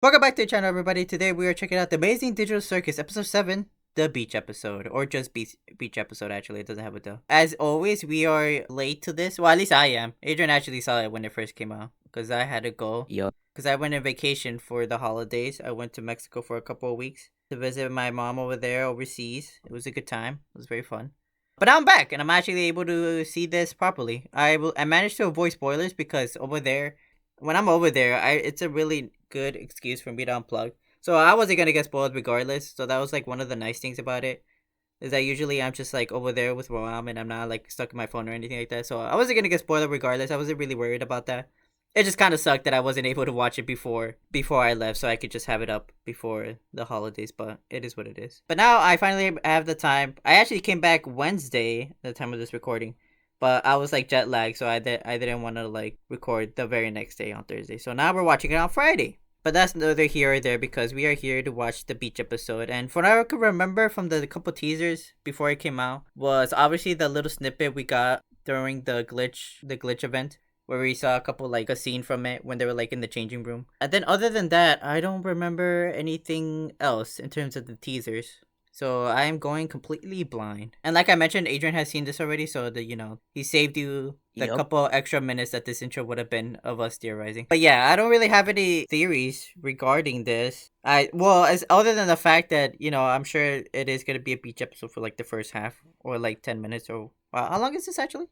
Welcome back to the channel, everybody. Today we are checking out the Amazing Digital Circus, episode 7, the beach episode. Or just beach episode, actually. It doesn't have it though. As always, we are late to this. Well, at least I am. Adrian actually saw it when it first came out. Because I had to go. Yup. Because I went on vacation for the holidays. I went to Mexico for a couple of weeks to visit my mom over there overseas. It was a good time. It was very fun. But now I'm back, and I'm actually able to see this properly. I managed to avoid spoilers because over there, when I'm over there, it's a really good excuse for me to unplug. So I wasn't gonna get spoiled regardless. So that was like one of the nice things about it. Is that usually I'm just like over there with my mom and I'm not like stuck in my phone or anything like that. So I wasn't gonna get spoiled regardless. I wasn't really worried about that. It just kind of sucked that I wasn't able to watch it before I left, so I could just have it up before the holidays. But it is what it is. But now I finally have the time. I actually came back Wednesday at the time of this recording, but I was like jet lagged, so I didn't want to like record the very next day on Thursday. So now we're watching it on Friday. But that's neither here or there because we are here to watch the beach episode. And from what I can remember from the couple teasers before it came out was obviously the little snippet we got during the glitch event, where we saw a scene from it when they were like in the changing room. And then other than that, I don't remember anything else in terms of the teasers. So I am going completely blind. And like I mentioned, Adrian has seen this already, so he saved you the Yup. couple extra minutes that this intro would have been of us theorizing. But yeah, I don't really have any theories regarding this. As other than the fact that, I'm sure it is gonna be a beach episode for like the first half or like 10 minutes or how long is this actually?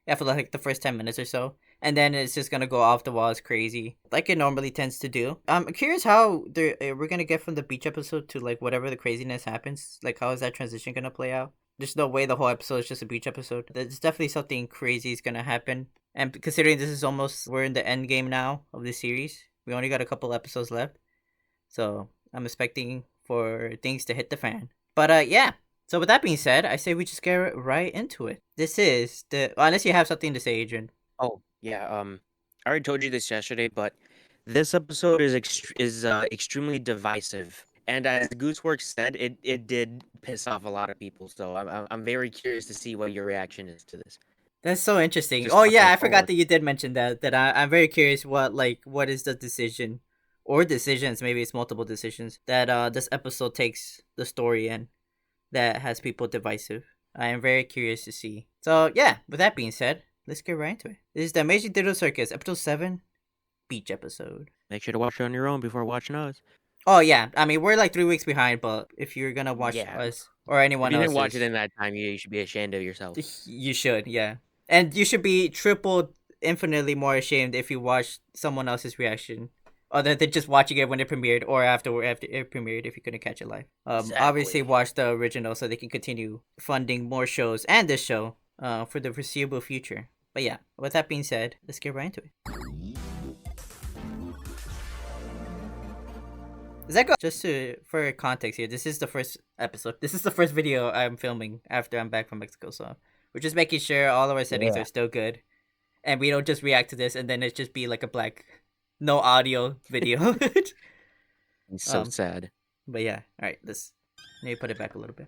Yeah, for like the first 10 minutes or so. And then it's just gonna go off the walls crazy, like it normally tends to do. I'm curious how we're gonna get from the beach episode to like whatever the craziness happens. Like, how is that transition gonna play out? There's no way the whole episode is just a beach episode. There's definitely something crazy is gonna happen. And considering this is we're in the end game now of this series. We only got a couple episodes left, so I'm expecting for things to hit the fan. But yeah. So with that being said, I say we just get right into it. This is unless you have something to say, Adrian. Oh, yeah. I already told you this yesterday, but this episode is extremely divisive, and as Gooseworks said, it did piss off a lot of people. So I'm very curious to see what your reaction is to this. That's so interesting. Just Oh yeah, talking I forgot forward. that you did mention that. I'm very curious what is the decision, or decisions, maybe it's multiple decisions that this episode takes the story in that has people divisive. I am very curious to see. So yeah, with that being said, let's get right into it. This is the Amazing Digital Circus, episode 7, beach episode. Make sure to watch it on your own before watching us. Oh yeah, I mean we're like 3 weeks behind, but if you're gonna watch Yeah. us or If anyone you else, didn't watch it in that time, you should be ashamed of yourself. you should, yeah. And you should be triple, infinitely more ashamed if you watch someone else's reaction, other than just watching it when it premiered or after it premiered if you couldn't catch it live. Obviously Exactly. watch the original so they can continue funding more shows and this show for the foreseeable future. But yeah, with that being said, let's get right into it. Does that go? For context here, this is the first episode. This is the first video I'm filming after I'm back from Mexico, so we're just making sure all of our settings Yeah. are still good, and we don't just react to this and then it just be like a black, no audio video. It's so Um, sad. but yeah, all right. Let's maybe put it back a little bit.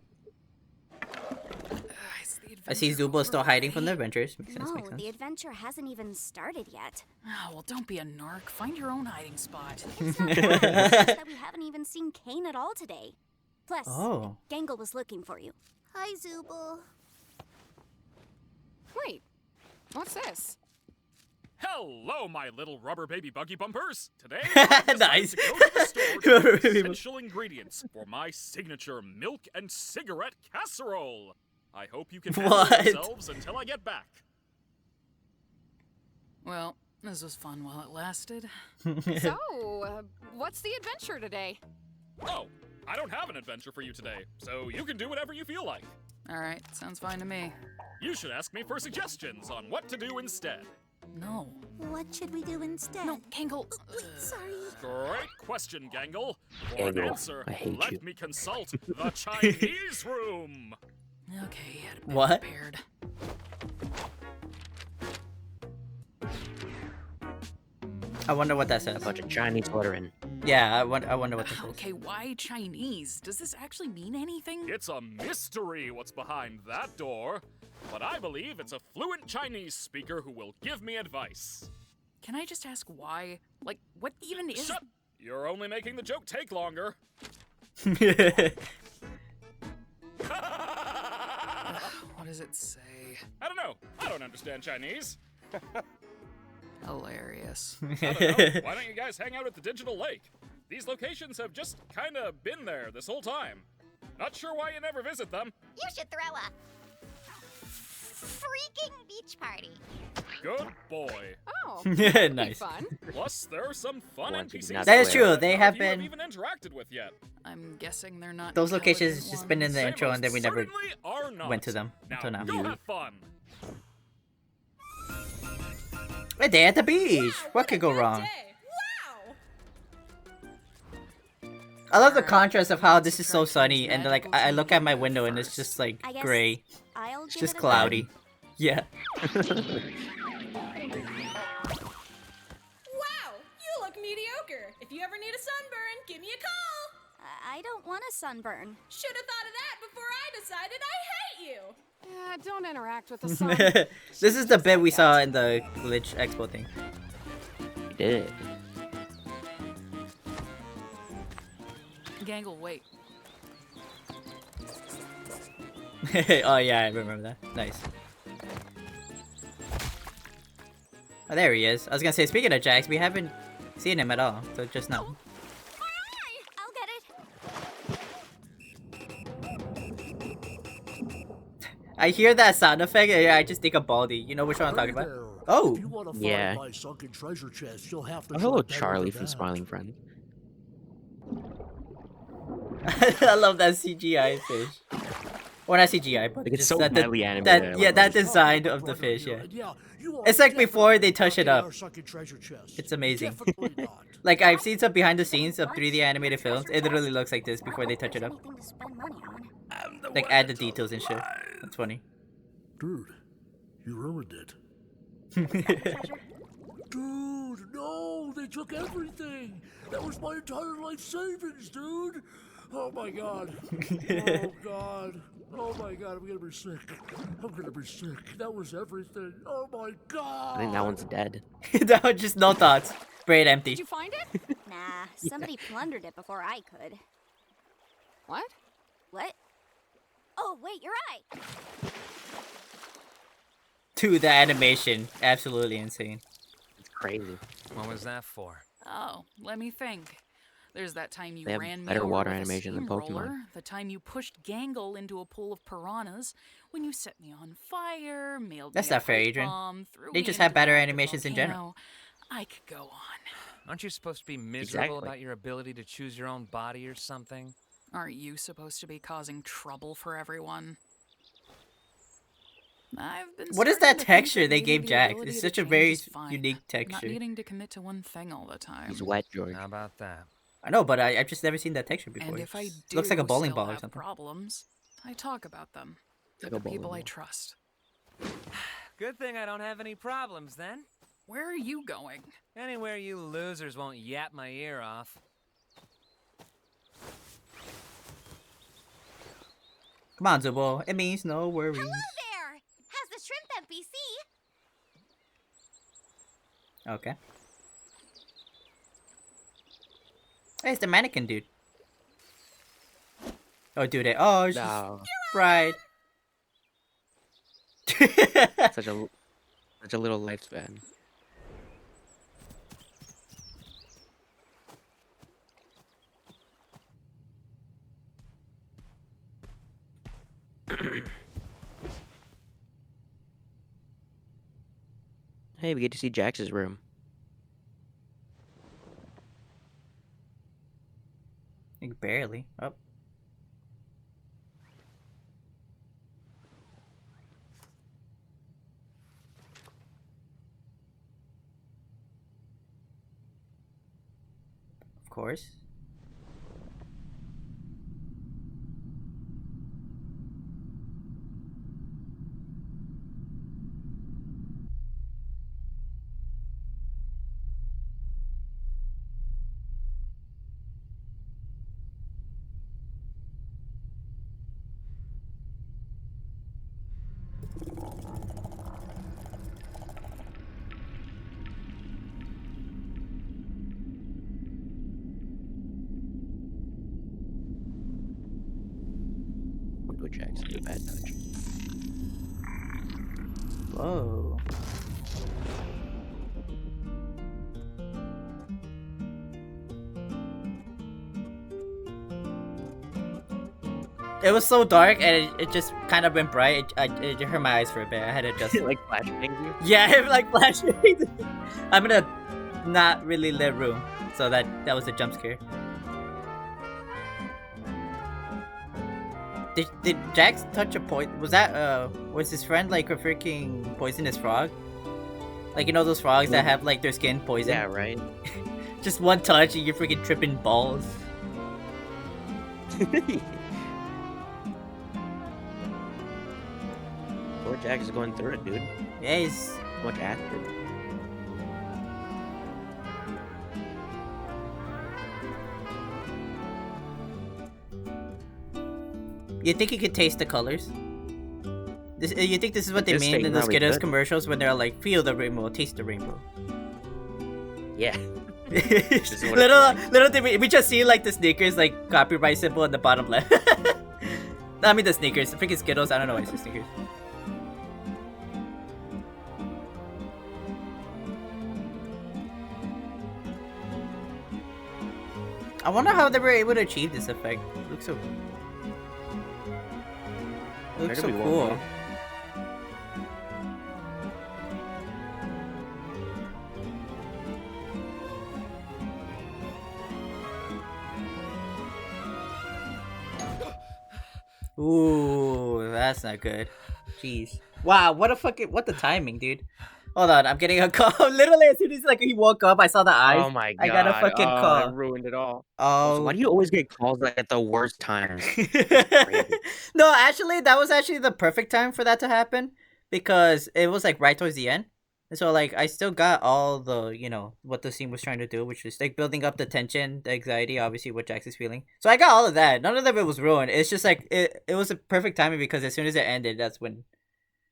I see Zooble still hiding from the adventures. Makes sense. No, Makes sense. the adventure hasn't even started yet. Oh, well, don't be a narc. Find your own hiding spot. It's not funny, it's just that we haven't even seen Caine at all today. Plus, Oh. Gangle was looking for you. Hi, Zooble. Wait, what's this? Hello, my little rubber baby buggy bumpers. Today, Nice. to go to the store to Rubber get baby bump- essential ingredients for my signature milk and cigarette casserole. I hope you can handle What? yourselves until I get back. Well, this was fun while it lasted. So, what's the adventure today? Oh, I don't have an adventure for you today, so you can do whatever you feel like. All right, sounds fine to me. You should ask me for suggestions on what to do instead. No. What should we do instead? No, Gangle. Sorry. Great question, Gangle. For an Gangle, answer, I hate let you. me consult the Chinese room. Okay, had been What? prepared. I wonder what that A says. bunch of Chinese lettering. Yeah, I wonder what this is. Okay, why Chinese? Does this actually mean anything? It's a mystery what's behind that door, but I believe it's a fluent Chinese speaker who will give me advice. Can I just ask why? Like, what even is... Shut You're only making the joke take longer. What does it say? I don't know. I don't understand Chinese. Hilarious. I don't know. Why don't you guys hang out at the digital lake? These locations have just kinda been there this whole time. Not sure why you never visit them. You should throw a freaking beach party. Good boy. Oh, Yeah, that'd be nice. fun. Plus, there are some fun Once you NPCs. do not That is swear. true. They none have of you been. even interacted with yet. I'm guessing they're not Those locations intelligent just been in the ones. They intro, and then we most never certainly are not. went to them until now. Go have fun. A day at the beach. What could go wrong? I love the contrast of how this is so sunny, and like I look at my window and it's just like I guess gray. I'll It's give just it a cloudy. Yeah. Wow, you look mediocre. If you ever need a sunburn, give me a call. I don't want a sunburn. Should have thought of that before I decided I hate you. Yeah, don't interact with the sun. This is the bit we saw in the glitch expo thing. You did it. Gangle, wait. Oh yeah, I remember that. Nice. Oh, there he is. I was gonna say, speaking of Jax, we haven't seen him at all, so just now. I'll get it. I hear that sound effect, and I just think of Baldy. You know which one I'm talking about? Oh. If you want to find Yeah. my sunken treasure chest, you'll have to Oh, hello, try better Charlie than from that. Smiling Friends. I love that CGI fish. Or not CGI, but Like, it's just so that, badly animated, I love that it. design of the fish, yeah. Yeah, you are It's like before they definitely touch it not up. our sunken treasure chest. It's amazing. Definitely not. Like, I've seen some behind the scenes of 3D animated films. It literally looks like this before they touch it up. Anything to spend money on. Like, add the details and shit. That's funny. Dude, you ruined it. Treasure? Dude, no, they took everything. That was my entire life savings, dude. Oh my god. Oh god. Oh my god, I'm gonna be sick. I'm gonna be sick. That was everything. Oh my god. I think that one's dead. That was just no thoughts. Brain Did empty. you find it? Nah, somebody plundered it before I could. What? What? Oh, wait, you're right. Dude, the animation. Absolutely insane. It's crazy. What was that for? Oh, let me think. There's that time you They have ran me better over water with a animation than Pokemon. steamroller, the time you pushed Gangle into a pool of piranhas, when you set me on fire, mailed That's me a not fair, pipe Adrian. bomb, threw They me just into have better the active animations in general. volcano. I could go on. Aren't you supposed to be miserable Exactly. about your ability to choose your own body or something? Aren't you supposed to be causing trouble for everyone? I've been What is starting that to think texture that they maybe gave the Jax? ability It's to such a change very is fine. unique Not texture. needing to commit to one thing all the time. He's wet, George. How about that? I know, but I've just never seen that texture before. And It if I just do looks like a bowling still ball or have something. problems, I talk about them Like with a the bowling people I ball. trust. Good thing I don't have any problems then. Where are you going? Anywhere you losers won't yap my ear off. Come on, Zubo. It means no worries. Hello there! How's the shrimp NPC? Okay. Hey, it's the mannequin dude. Oh, dude. Oh, it's just No. fried. Such a little lifespan. Hey, we get to see Jax's room. Like, barely. Oh. Of course. with Jax with a bad touch. Whoa. It was so dark and it just kind of went bright. It hurt my eyes for a bit. I had to adjust. Like flashbangs you? Yeah, it like flashing. I'm in a not really lit room, so that was a jump scare. Did Jax touch a poison? Was that was his friend like a freaking poisonous frog? Like, you know those frogs that have like their skin poison? Yeah, right. Just one touch and you're freaking tripping balls. Poor Jax is going through it, dude. Yeah, he's So much acid. You think you could taste the colors? You think this is what they This mean thing in the probably Skittles could. commercials when they're like, feel the rainbow, taste the rainbow? Yeah. is what little it's like. little thing, we just see like the sneakers like copyright symbol in the bottom left. I mean the sneakers, the freaking Skittles. I don't know why it's the sneakers. I wonder how they were able to achieve this effect. It looks so. It looks so Gotta be cool. well Ooh, that's not good. Jeez. Wow, what the timing, dude. Hold on, I'm getting a call. Literally, as soon as like he woke up, I saw the eyes. Oh my god. I got a fucking call. That ruined it all. Oh. Why do you always get calls like at the worst times? No, actually, that was actually the perfect time for that to happen because it was like right towards the end. And so like I still got all the, you know, what the scene was trying to do, which was like building up the tension, the anxiety, obviously what Jax is feeling. So I got all of that. None of it was ruined. It's just like it was a perfect timing because as soon as it ended, that's when,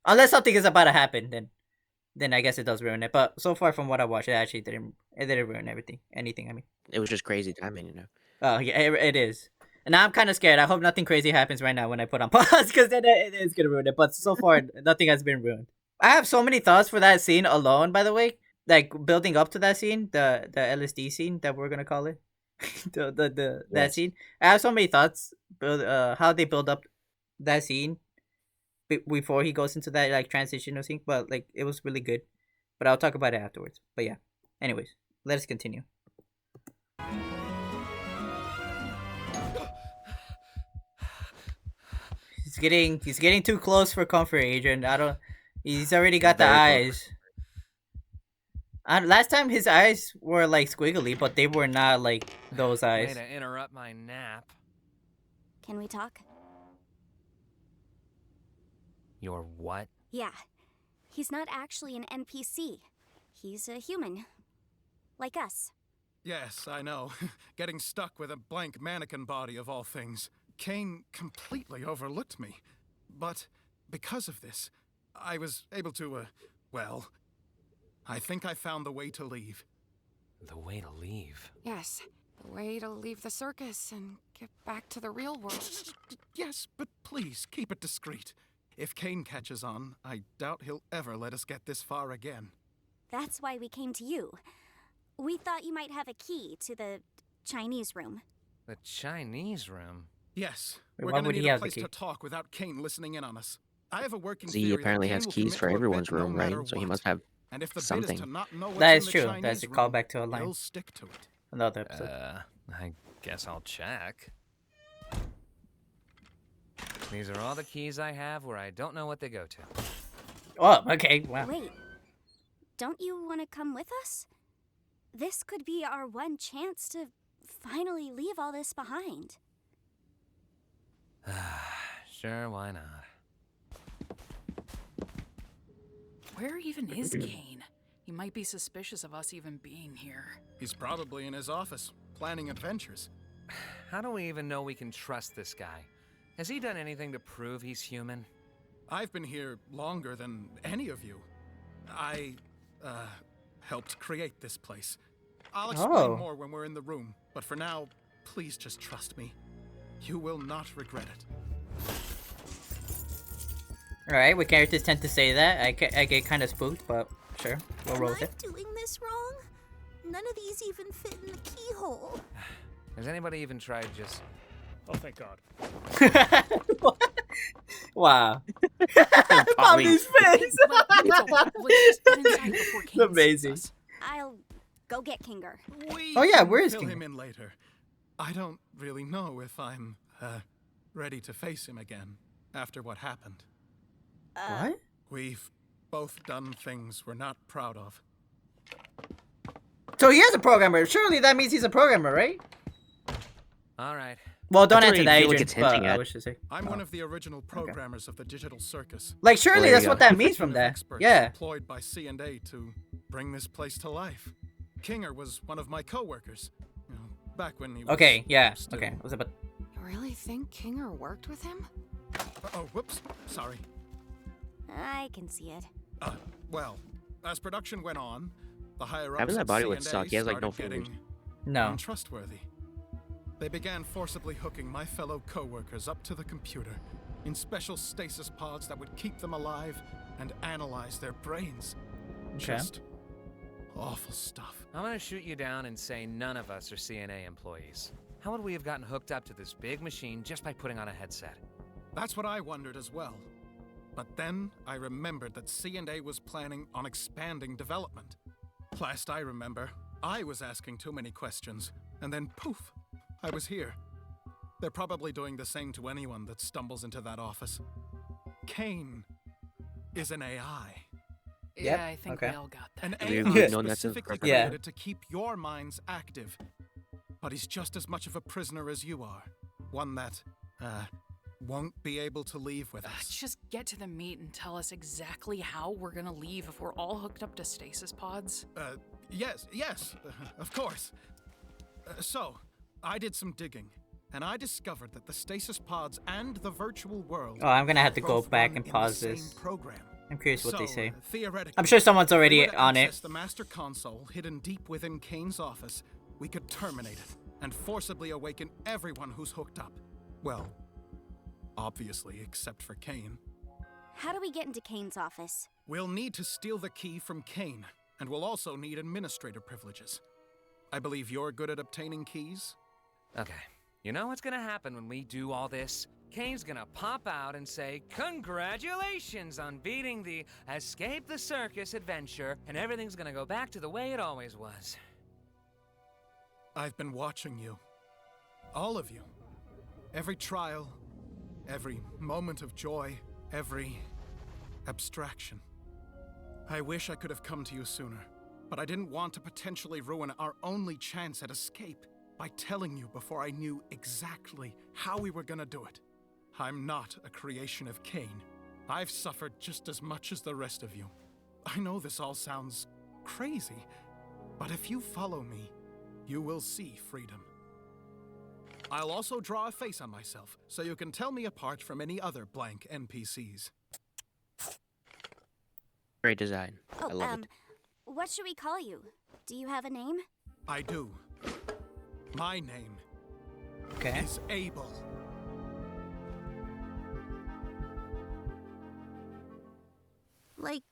unless something is about to happen, then I guess it does ruin it. But so far from what I watched, it actually didn't ruin anything. I mean. It was just crazy timing, you know. Oh yeah, it is. And now I'm kind of scared. I hope nothing crazy happens right now when I put on pause, because then it is gonna ruin it. But so far, nothing has been ruined. I have so many thoughts for that scene alone. By the way, like building up to that scene, the LSD scene that we're gonna call it, that Yes. scene. I have so many thoughts. How they build up that scene before he goes into that like transitional scene. But like it was really good. But I'll talk about it afterwards. But yeah. Anyways, let us continue. He's getting too close for comfort, Adrian. He's already got the Very eyes. Last time his eyes were like squiggly, but they were not like those Way eyes. to interrupt my nap. Can we talk? Your what? Yeah. He's not actually an NPC. He's a human. Like us. Yes, I know. Getting stuck with a blank mannequin body of all things. Caine completely overlooked me. But because of this, I was able to, well, I think I found the way to leave. The way to leave. Yes, the way to leave the circus and get back to the real world. Yes, but please, keep it discreet. If Caine catches on, I doubt he'll ever let us get this far again. That's why we came to you. We thought you might have a key to the Chinese room. The Chinese room? Yes, Wait, we're why gonna would he need a have the place key? to talk without Caine listening in on us. I have a working Z theory that apparently Caine has will keys commit for to a everyone's bet no room, matter right? So he what. must have And if the something. bid is to not know what's That in is the true. Chinese That's a room, callback to a line. he'll stick to it. Another episode. I guess I'll check. These are all the keys I have where I don't know what they go to. Oh, okay. Wow. Wait. Don't you want to come with us? This could be our one chance to finally leave all this behind. Sure, why not? Where even is Caine? He might be suspicious of us even being here. He's probably in his office, planning adventures. How do we even know we can trust this guy? Has he done anything to prove he's human? I've been here longer than any of you. I, helped create this place. I'll explain Oh. more when we're in the room, but for now, please just trust me. You will not regret it. Alright, what characters tend to say that? I get kind of spooked, but sure, we'll roll with it. Am I doing this wrong? None of these even fit in the keyhole. Has anybody even tried just... Oh, thank God. Wow. Pommy's face! Let's just get inside before Caine Amazing. sees us. I'll go get Kinger. Oh yeah, where is Fill King? him in later. I don't really know if I'm ready to face him again after what happened. What? We've both done things we're not proud of. So he is a programmer. Surely that means he's a programmer, right? All right. Well, don't That's what answer I that, feel like Adrian. it's hinting but I at. wish to say. I'm one of the original programmers of the digital circus. Like, surely Well, there that's you what go. that means from Team of that. experts Yeah. employed by C&A to bring this place to life. Kinger was one of my co-workers. You know, back when he was Okay, yeah. still- Okay. Was about... You really think Kinger worked with him? Oh, whoops. Sorry. I can see it. Well, as production went on, the higher-ups Having that at body would C&A suck. He has, like, no started fingers. getting No. untrustworthy. They began forcibly hooking my fellow co-workers up to the computer in special stasis pods that would keep them alive and analyze their brains. Okay. Just awful stuff. I'm gonna shoot you down and say none of us are CNA employees. How would we have gotten hooked up to this big machine just by putting on a headset? That's what I wondered as well. But then I remembered that C&A was planning on expanding development. Last I remember, I was asking too many questions, and then poof, I was here. They're probably doing the same to anyone that stumbles into that office. Caine is an AI. Yep, Yeah, I think okay. we all got that. An We've AI known that since specifically birth. Yeah. created to keep your minds active. But he's just as much of a prisoner as you are. One that, won't be able to leave with us. Just get to the meat and tell us exactly how we're gonna leave if we're all hooked up to stasis pods. Yes, of course. So, I did some digging, and I discovered that the stasis pods and the virtual world. Oh, I'm gonna have to go both back run and in the pause same this. Program. I'm curious what they So, say. Theoretically, I'm sure someone's if we already were to on it. access the master console hidden deep within Caine's office, we could terminate it and forcibly awaken everyone who's hooked up. Well, obviously, except for Caine. How do we get into Caine's office? We'll need to steal the key from Caine, and we'll also need administrator privileges. I believe you're good at obtaining keys? Okay. You know what's gonna happen when we do all this? Caine's gonna pop out and say, "Congratulations on beating the Escape the Circus adventure," and everything's gonna go back to the way it always was. I've been watching you. All of you. Every trial, every moment of joy, every abstraction. I wish I could have come to you sooner, but I didn't want to potentially ruin our only chance at escape by telling you before I knew exactly how we were gonna do it. I'm not a creation of Caine. I've suffered just as much as the rest of you. I know this all sounds crazy, but if you follow me, you will see freedom. I'll also draw a face on myself, so you can tell me apart from any other blank NPCs. Great design. Oh, I love it. what should we call you? Do you have a name? I do. My name Okay. is Abel. Like,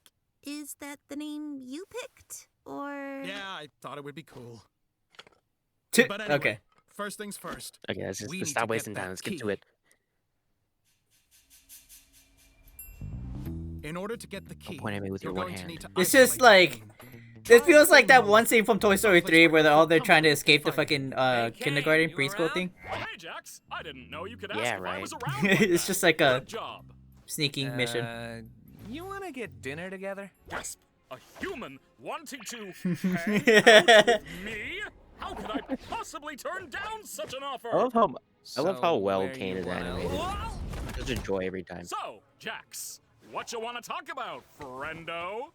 is that the name you picked? Or... Yeah, I thought it would be cool. T- But anyway, okay. first things first. Okay, let's we just need stop to get wasting that time. Let's get key. to it. In order to get the key, point at me with you're your one going to hand. need to It's just isolate like- Caine. This feels like that one scene from Toy Story 3 where they're trying to escape the fucking Caine, kindergarten you preschool around? thing. Hey, Jax. I didn't know you could ask Yeah, if I right. was around. Like It's that. just like a Good job. sneaking mission. You wanna get dinner together? Gasp. A human wanting to hang out with me? How could I possibly turn down such an offer? I love how So, well where Caine you is wanna- animated. Such a joy every time. So, Jax, what you want to talk about, friendo?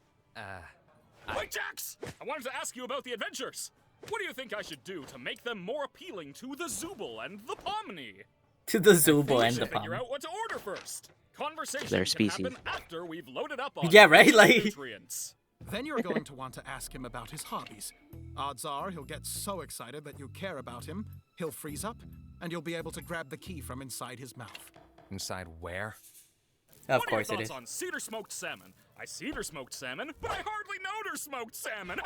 Wait, Jax! I wanted to ask you about the adventures. What do you think I should do to make them more appealing to the zooble and the pomni? To the We Zooble and should the figure Pom. out what to order first. Conversation Their can species. happen after we've loaded up on Yeah, right? Like- nutrients. Then you're going to want to ask him about his hobbies. Odds are he'll get so excited that you care about him, he'll freeze up, and you'll be able to grab the key from inside his mouth. Inside where? Of What are course your it thoughts is. on cedar smoked salmon? I cedar smoked salmon, but I hardly know her smoked salmon.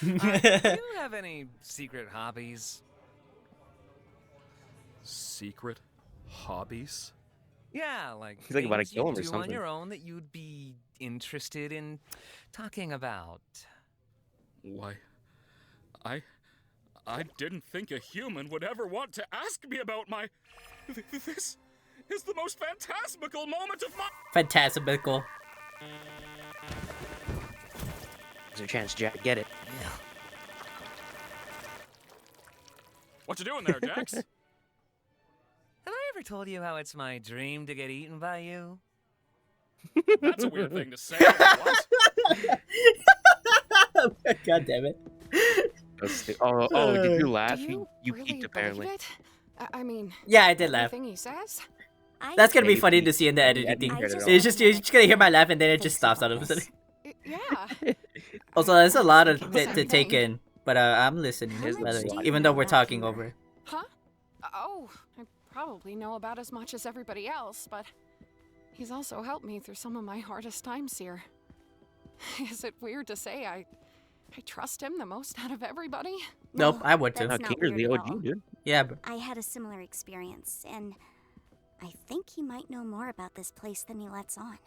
Do you have any secret hobbies? Secret hobbies? Yeah, like He's like about to things kill you him or do on something. your own that you'd be interested in talking about. Why, I didn't think a human would ever want to ask me about my... This is the most phantasmical moment of my... Phantasmical. There's a chance, Jack. Get it. What you doing there, Jax? Have I ever told you how it's my dream to get eaten by you? That's a weird thing to say. What? God damn it. Did you laugh? Do you peeked really apparently. believe it? I mean, Yeah, I did laugh. everything he says? That's gonna be Maybe. funny to see in the editing I didn't thing. hear it at It's just, you're just gonna hear my laugh and then it just stops out of a sudden. Yeah. Also, there's a lot of Thinking the to same take thing. in, but I'm listening, Here's by the the way, slide. even though we're talking over it. Huh? Oh, I probably know about as much as everybody else, but he's also helped me through some of my hardest times here. Is it weird to say I trust him the most out of everybody? Nope, I would too. That's No, not Kinger's the weird at OG, all. dude. Yeah, but I had a similar experience, and I think he might know more about this place than he lets on.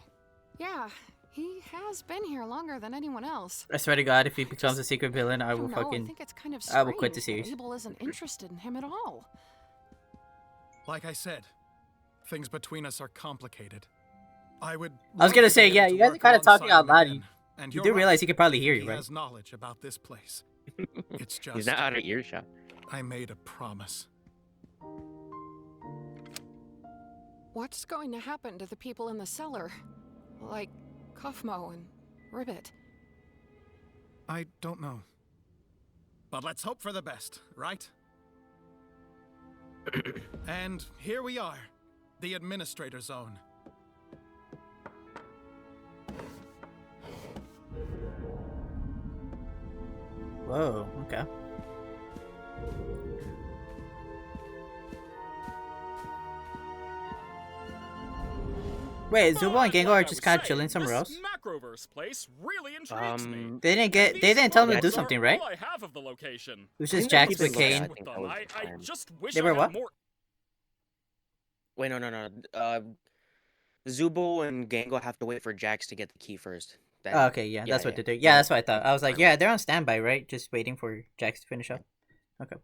Yeah, he has been here longer than anyone else. I swear to God, if he becomes a secret villain, I will don't know, I fucking. think it's kind of I will quit the strange that series. Abel isn't interested in him at all. Like I said, things between us are complicated. I was gonna say, yeah, you guys are kinda talking out loud. And You you're do realize right. he could probably hear you, He right? has knowledge about this place. It's just He's not out of earshot. I made a promise. What's going to happen to the people in the cellar? Like Kofmo and Ribbit. I don't know. But let's hope for the best, right? And here we are, the Administrator Zone. Whoa, okay. Wait, Zooble and Gangle are just kind of chilling somewhere else? This Macroverse place really intrigues me. They didn't tell him to do something, right? All I have of the location. It was just Jax with Caine. Caine. With them. I just wish They I were had what? more. Wait, no. Zooble and Gangle have to wait for Jax to get the key first. Then- Oh, okay, yeah, that's what they're doing. Yeah, that's what I thought. I was like, yeah, they're on standby, right? Just waiting for Jax to finish up. Okay.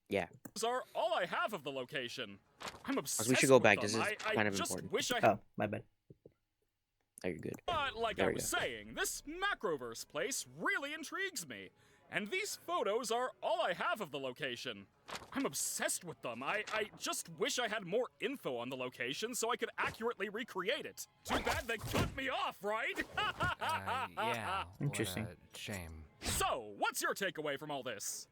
Yeah. These are all I have of the location. I'm obsessed We should go with back. them. This is I kind of just important. wish I had. Oh, my bad. Oh, you're good. But like There I we was go. saying, this Macroverse place really intrigues me. And these photos are all I have of the location. I'm obsessed with them. I just wish I had more info on the location so I could accurately recreate it. Too bad they cut me off, right? Yeah. Interesting. What a shame. So, what's your takeaway from all this?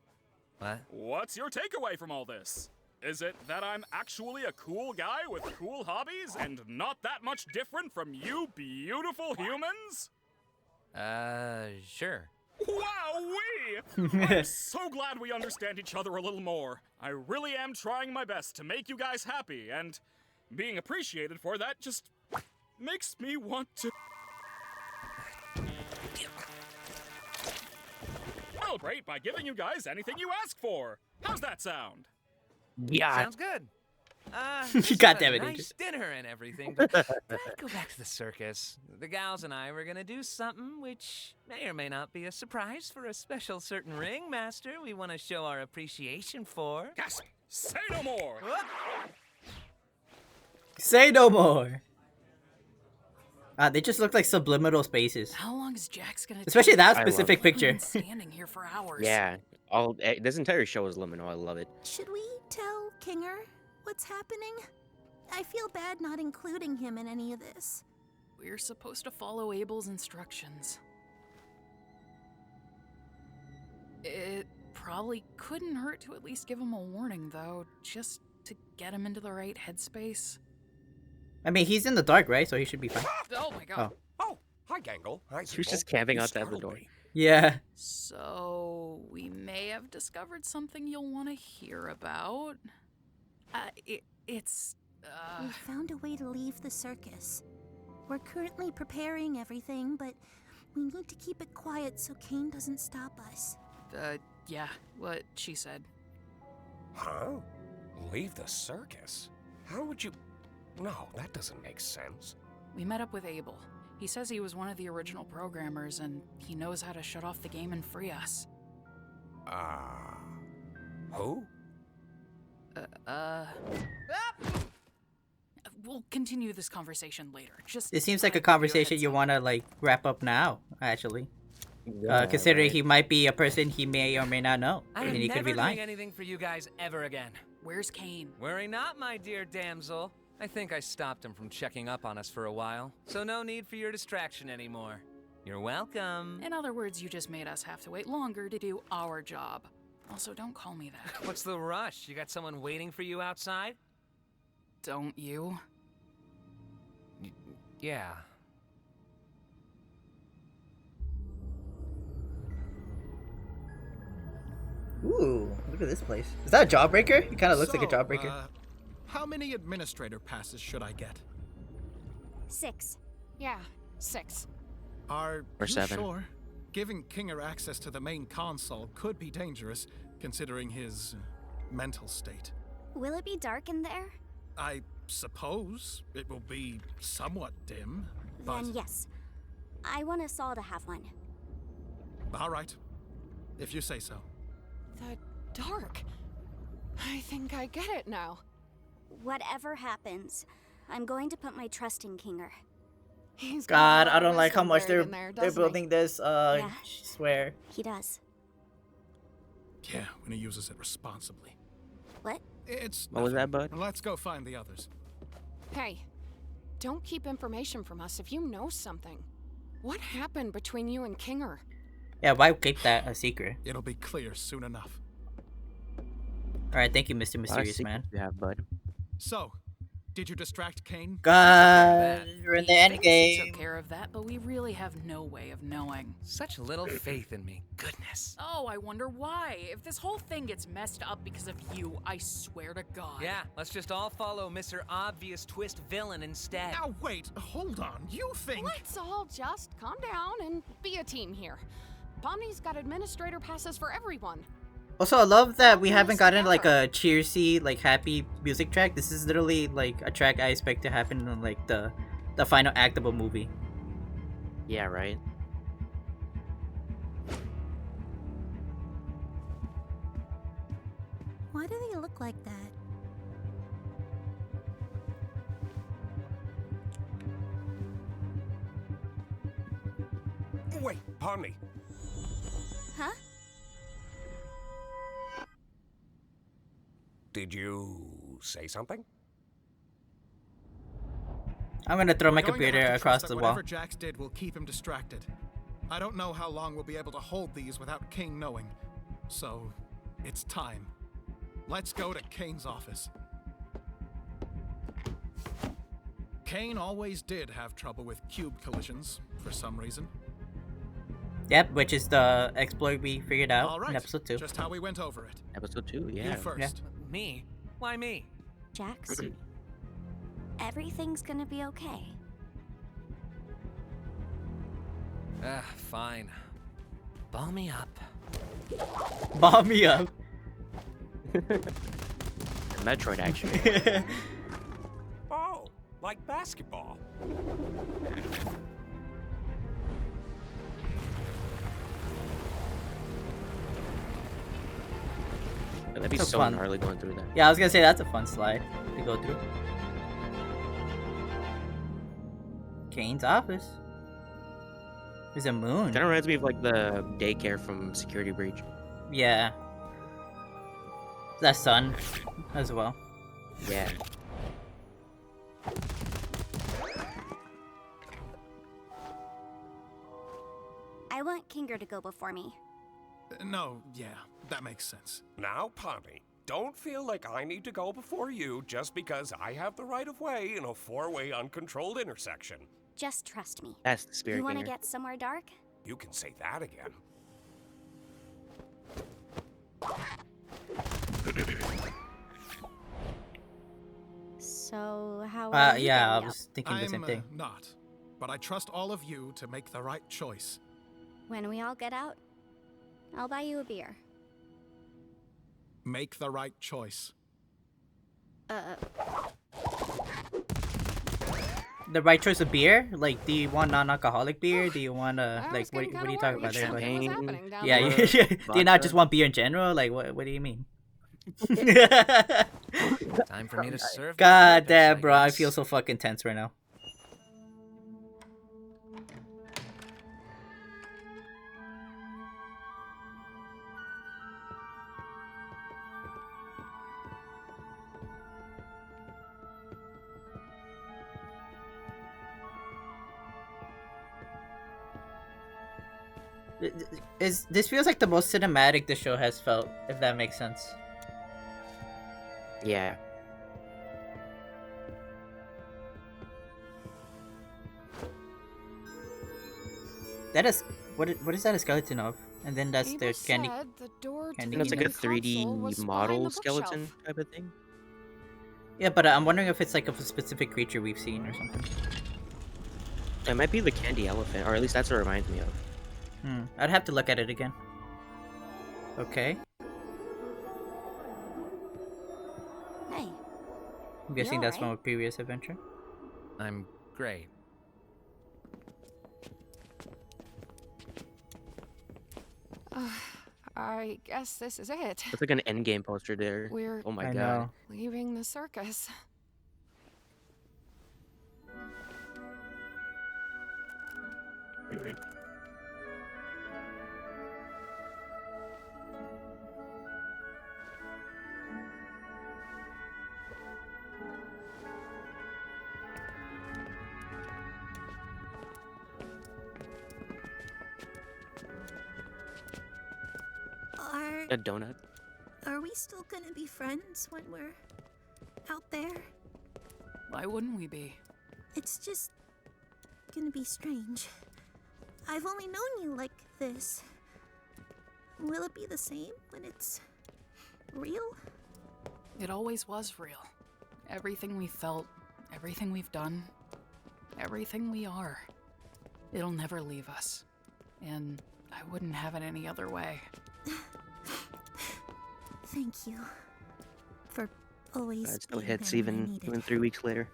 What? What's your takeaway from all this? Is it that I'm actually a cool guy with cool hobbies and not that much different from you beautiful humans? Sure. Wowee! I'm so glad we understand each other a little more. I really am trying my best to make you guys happy, and being appreciated for that just makes me want to celebrate by giving you guys anything you ask for. How's that sound? Yeah. Sounds good. God damn it, Nice Idris. dinner and everything, but I'd go back to the circus. The gals and I were gonna do something which may or may not be a surprise for a special certain ringmaster we want to show our appreciation for. Gasp! Say no more! Whoop. Say no more. They just look like subliminal spaces. How long is Jax gonna Especially take? that I love specific it. We've picture. been standing here for hours. Yeah. This entire show is liminal. I love it. Should we tell Kinger what's happening? I feel bad not including him in any of this. We're supposed to follow Abel's instructions. It probably couldn't hurt to at least give him a warning, though, just to get him into the right headspace. I mean, he's in the dark, right? So he should be fine. Oh my god. Oh, hi, Gangle. Hi, She was Zooble. just camping You outside the startled door. me. Yeah. So, we may have discovered something you'll want to hear about. It's We found a way to leave the circus. We're currently preparing everything, but we need to keep it quiet so Caine doesn't stop us. Yeah, what she said. Huh? Leave the circus? How would you... No, that doesn't make sense. We met up with Abel. He says he was one of the original programmers, and he knows how to shut off the game and free us. Who? We'll continue this conversation later. Just It seems like a conversation you want to like wrap up now, actually. Considering he might be a person he may or may not know, I and am he could be never lying. doing anything for you guys ever again. Where's Caine? Worry not, my dear damsel. I think I stopped him from checking up on us for a while, so no need for your distraction anymore. You're welcome. In other words, you just made us have to wait longer to do our job. Also, don't call me that. What's the rush? You got someone waiting for you outside? Don't you? Yeah. Ooh, look at this place. Is that a jawbreaker? It kind of looks like a jawbreaker. How many administrator passes should I get? 6. Yeah, 6. Are Or you 7. sure? Giving Kinger access to the main console could be dangerous, considering his mental state. Will it be dark in there? I suppose it will be somewhat dim, but... Then yes. I want us all to have one. All right, if you say so. The dark. I think I get it now. Whatever happens, I'm going to put my trust in Kinger. He's got God, a lot I of don't like how wisdom much buried in there, they're doesn't he? building this. Yeah. Swear. He does. Yeah, when he uses it responsibly. What? It's What was that, bud? Let's go find the others. Hey, don't keep information from us if you know something. What happened between you and Kinger? Yeah, why keep that a secret? It'll be clear soon enough. All right, thank you, Mr. Mysterious Man. Yeah, bud. So, did you distract Caine? God, you're in the end Thinks he took game. care of that, but we really have no way of knowing. Such little faith in me. Goodness. Oh, I wonder why. If this whole thing gets messed up because of you, I swear to God. Yeah, let's just all follow Mr. Obvious Twist Villain instead. Now wait, hold on. You think... Let's all just calm down and be a team here. Pomni's got administrator passes for everyone. Also, I love that we haven't gotten like a cheersy, like happy music track. This is literally like a track I expect to happen in like the final act of a movie. Yeah, right. Why do they look like that? Wait, Pomni. Huh? Did you say something? I'm gonna throw my We're going to have computer to across trust the that wall. Whatever Jax did will keep him distracted. I don't know how long we'll be able to hold these without Caine knowing. So, it's time. Let's go to Caine's office. Caine always did have trouble with cube collisions, for some reason. Yep, which is the exploit we figured out All right, in episode 2. just how we went over it. Episode 2, yeah. You first. Me? Why me? Jax? Everything's gonna be okay. Fine. Ball me up. Bomb me up. Metroid action. Oh, like basketball. That'd be So so fun. gnarly going through that. Yeah, I was gonna say that's a fun slide to go through. Caine's office. There's a moon. Kind of reminds me of like the daycare from Security Breach. Yeah. That sun as well. Yeah. I want Kinger to go before me. No, yeah, that makes sense. Now, Pomni, don't feel like I need to go before you just because I have the right of way in a 4-way uncontrolled intersection. Just trust me. That's the spirit You want to Kinger. get somewhere dark? You can say that again. So how are you yeah, I getting was thinking the same thing. Not, but I trust all of you to make the right choice. When we all get out, I'll buy you a beer. Make the right choice. The right choice of beer? Like, do you want non-alcoholic beer? Do you want like what are you talking about there? Like, yeah, do you not just want beer in general? Like, what do you mean? Time for me to serve. God damn, bro, I feel so fucking tense right now. This feels like the most cinematic the show has felt, if that makes sense. Yeah. That is what is that a skeleton of? And then that's the candy. Candy. It's like a 3D model skeleton type of thing. Yeah, but I'm wondering if it's like a specific creature we've seen or something. It might be the candy elephant, or at least that's what it reminds me of. I'd have to look at it again. Okay. Hey. I'm guessing that's from a previous adventure. I'm great. I guess this is it. It's like an endgame poster there. We're oh my god. Know. Leaving the circus. A donut. Are we still gonna be friends when we're out there? Why wouldn't we be? It's just gonna be strange. I've only known you like this. Will it be the same when it's real? It always was real. Everything we felt, everything we've done, everything we are. It'll never leave us. And I wouldn't have it any other way. Thank you for always. It still hits even 3 weeks later.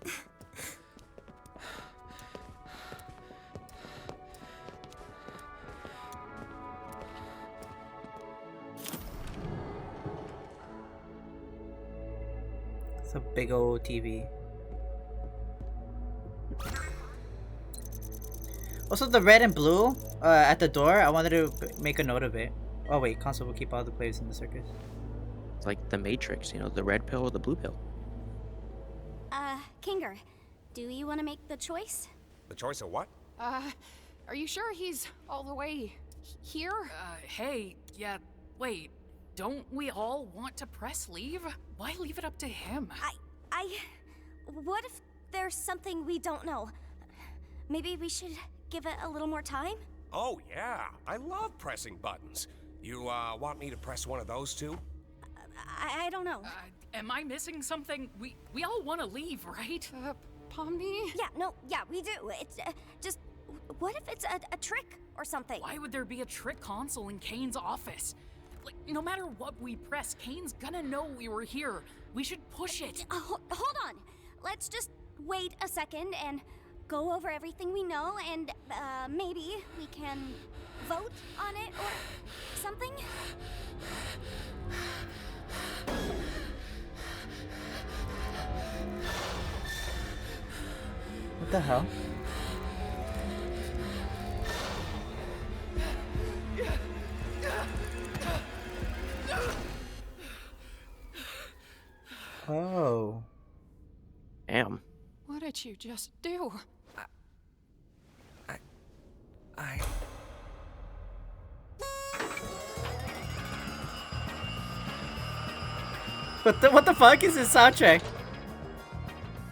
It's a big old TV. Also, the red and blue at the door, I wanted to make a note of it. Oh wait, console will keep all the players in the circus. It's like the Matrix, you know, the red pill or the blue pill. Kinger, do you want to make the choice? The choice of what? Are you sure he's all the way here? Hey, yeah, wait. Don't we all want to press leave? Why leave it up to him? What if there's something we don't know? Maybe we should give it a little more time? Oh, yeah. I love pressing buttons. You, want me to press one of those too? I don't know. Am I missing something? We all want to leave, right? Pomni? Yeah, we do. It's just, what if it's a trick or something? Why would there be a trick console in Caine's office? Like, no matter what we press, Caine's gonna know we were here. We should push it. Hold on. Let's just wait a second and go over everything we know, and maybe we can vote on it or something? What the hell? Oh. Damn. What did you just do? What the fuck is this soundtrack?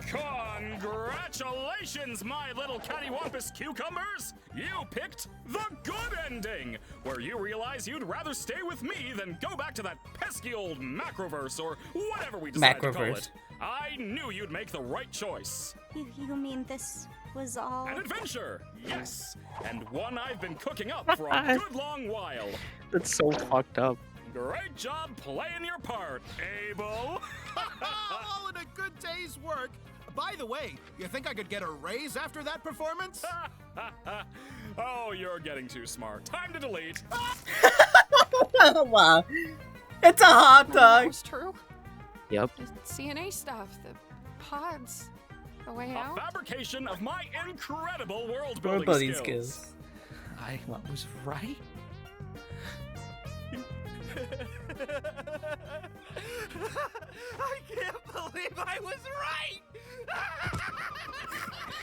Cut! Congratulations, my little cattywampus cucumbers! You picked the good ending, where you realize you'd rather stay with me than go back to that pesky old macroverse or whatever we decided to call it. I knew you'd make the right choice. You mean this was all... An adventure, yes, and one I've been cooking up for a good long while. That's so fucked up. Great job playing your part, Abel. All in a good day's work. By the way, you think I could get a raise after that performance? Oh, you're getting too smart. Time to delete. Wow. It's a hot That dog. was true. Yep. The CNA stuff, the pods, the way A out. fabrication of my incredible World world-building building skills. I was right. I can't believe I was right!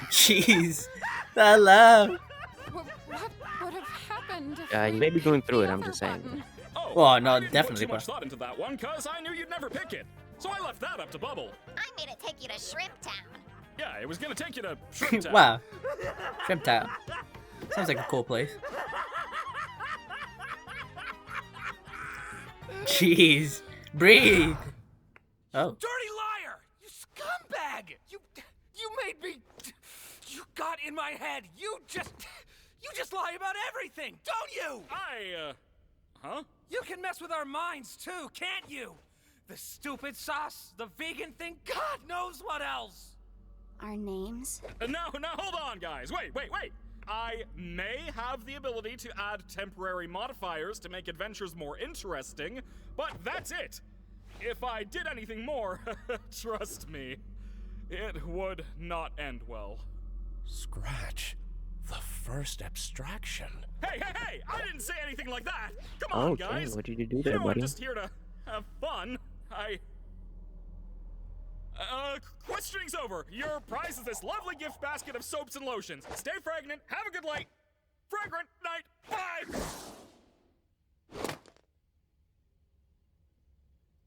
Jeez. I love. What would have happened if You we may be going through hit it, the I'm other just saying. button? Oh, Well, no, I didn't definitely, put too much bro. thought into that one, cause I knew you'd never pick it. So I left that up to Bubble. I made it take you to Shrimp Town. Yeah, it was gonna take you to Shrimp Town. Wow. Shrimp Town. Sounds like a cool place. Jeez. Breathe. Oh. Dirty liar! You scumbag! You made me. You got in my head. You just lie about everything, don't you? Huh? You can mess with our minds too, can't you? The stupid sauce, the vegan thing, God knows what else. Our names? No, hold on, guys. Wait. I may have the ability to add temporary modifiers to make adventures more interesting, but that's it. If I did anything more, trust me, it would not end well. Scratch. The first abstraction. Hey! I didn't say anything like that! Come on, Okay, guys! what did you do there, I'm buddy? just here to have fun. Questioning's over. Your prize is this lovely gift basket of soaps and lotions. Stay fragrant, have a good night. Fragrant night. Bye!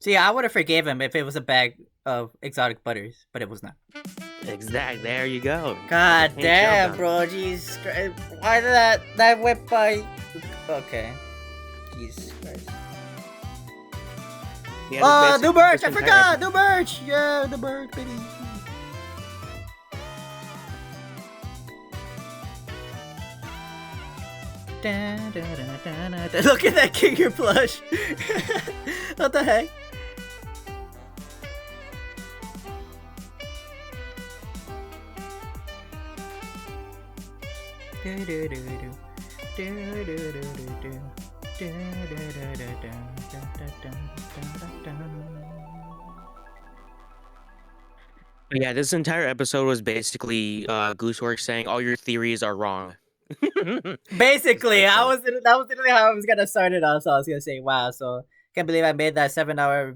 See, I would have forgave him if it was a bag of exotic butters, but it was not. Exact. There you go. God Hey, damn, Zelda. bro. Jeez. Why did that whip by... Okay. Jesus Christ. Yeah, Oh, that's new basically merch! this I entire forgot! New merch! Yeah, the merch, baby. Look at that Kinger plush! What the heck? Yeah, this entire episode was basically Gooseworks saying all your theories are wrong. Basically, That's that was literally how I was gonna start it off. So I was gonna say, wow, so can't believe I made that 7-hour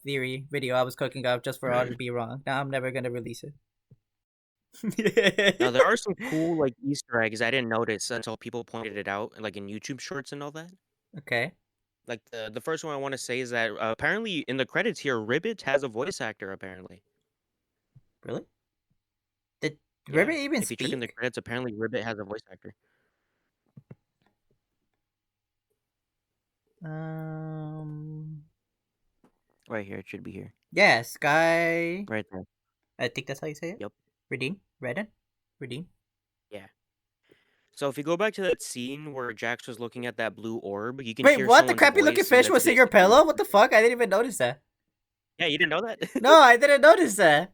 theory video I was cooking up just for all to be wrong. Now I'm never gonna release it. Now there are some cool like Easter eggs I didn't notice until people pointed it out, like in YouTube shorts and all that. Okay. Like the first one I want to say is that apparently in the credits here, Ribbit has a voice actor apparently. Really? Did Yeah, Ribbit even if you check in the speak? credits, apparently Ribbit has a voice actor. Right here, it should be here. Yeah, Sky. Right there. I think that's how you say it. Yep. Redeem. Redeem. Yeah. So if you go back to that scene where Jax was looking at that blue orb, you can Wait, hear what? The someone's crappy looking voice, fish and was that's in your basically- pillow? What the fuck? I didn't even notice that. Yeah, you didn't know that? No, I didn't notice that.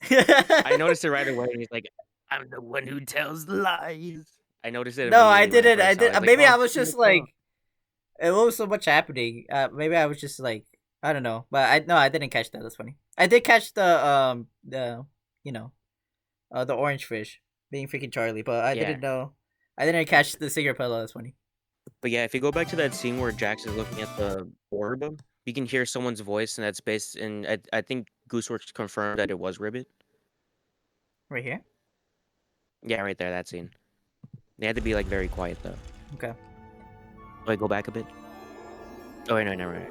I noticed it right away, and he's like, "I'm the one who tells lies." I noticed it. No, I immediately when didn't. I first saw it. did. was like, Maybe "Oh, I was shit, just what's going like, it was so much happening. Maybe I was just like, I don't know. But I didn't catch that. That's funny. I did catch the the orange fish being freaking Charlie, but I Yeah. didn't know. I didn't catch the cigarette pillow. That's funny. But yeah, if you go back to that scene where Jax is looking at the orb, you can hear someone's voice, and that's based in. I think Gooseworks confirmed that it was Ribbit. Right here. Yeah, right there, that scene. They had to be like very quiet though. Okay. Wait, go back a bit. Oh wait, no, never mind.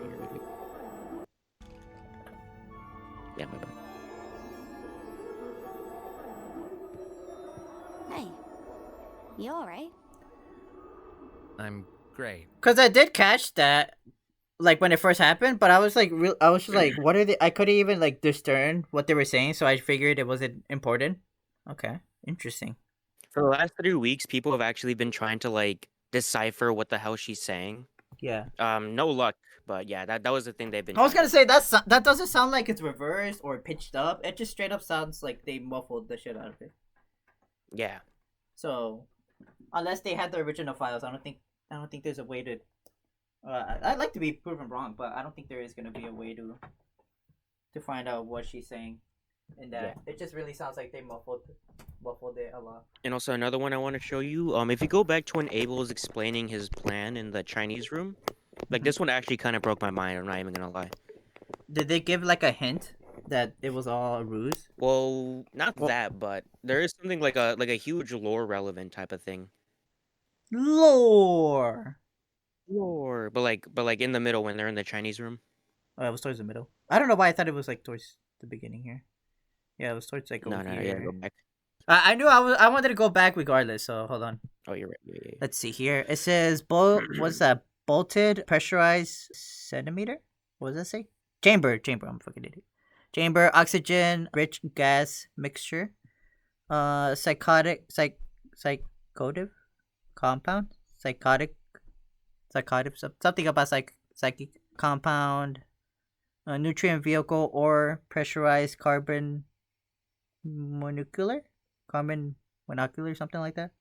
Yeah, my bad. You alright? I'm great. Cause I did catch that, like when it first happened, but I was like, I was just like, what are they? I couldn't even like discern what they were saying, so I figured it wasn't important. Okay, interesting. For the last 3 weeks, people have actually been trying to like decipher what the hell she's saying. Yeah. No luck, but yeah, that was the thing they've been. I was gonna say that doesn't sound like it's reversed or pitched up. It just straight up sounds like they muffled the shit out of it. Yeah. So, unless they had the original files, I don't think there's a way to. I'd like to be proven wrong, but I don't think there is gonna be a way to find out what she's saying. And that it just really sounds like they muffled it a lot. And also another one I want to show you. If you go back to when Abel was explaining his plan in the Chinese room, like this one actually kind of broke my mind. I'm not even gonna lie. Did they give like a hint that it was all a ruse? Well, not that, but there is something like a huge lore relevant type of thing. Lore. But like in the middle when they're in the Chinese room. Oh, it was towards the middle. I don't know why I thought it was like towards the beginning here. Yeah, it was towards like over here. Yeah, go back. I knew I wanted to go back regardless. So hold on. Oh, you're right. Yeah. Let's see here. It says what's that? Bolted pressurized centimeter. What does that say? Chamber. I'm a fucking idiot. Chamber oxygen rich gas mixture. Psychotic compound. Psychotic something about psychic compound. Nutrient vehicle or pressurized carbon monocular, something like that.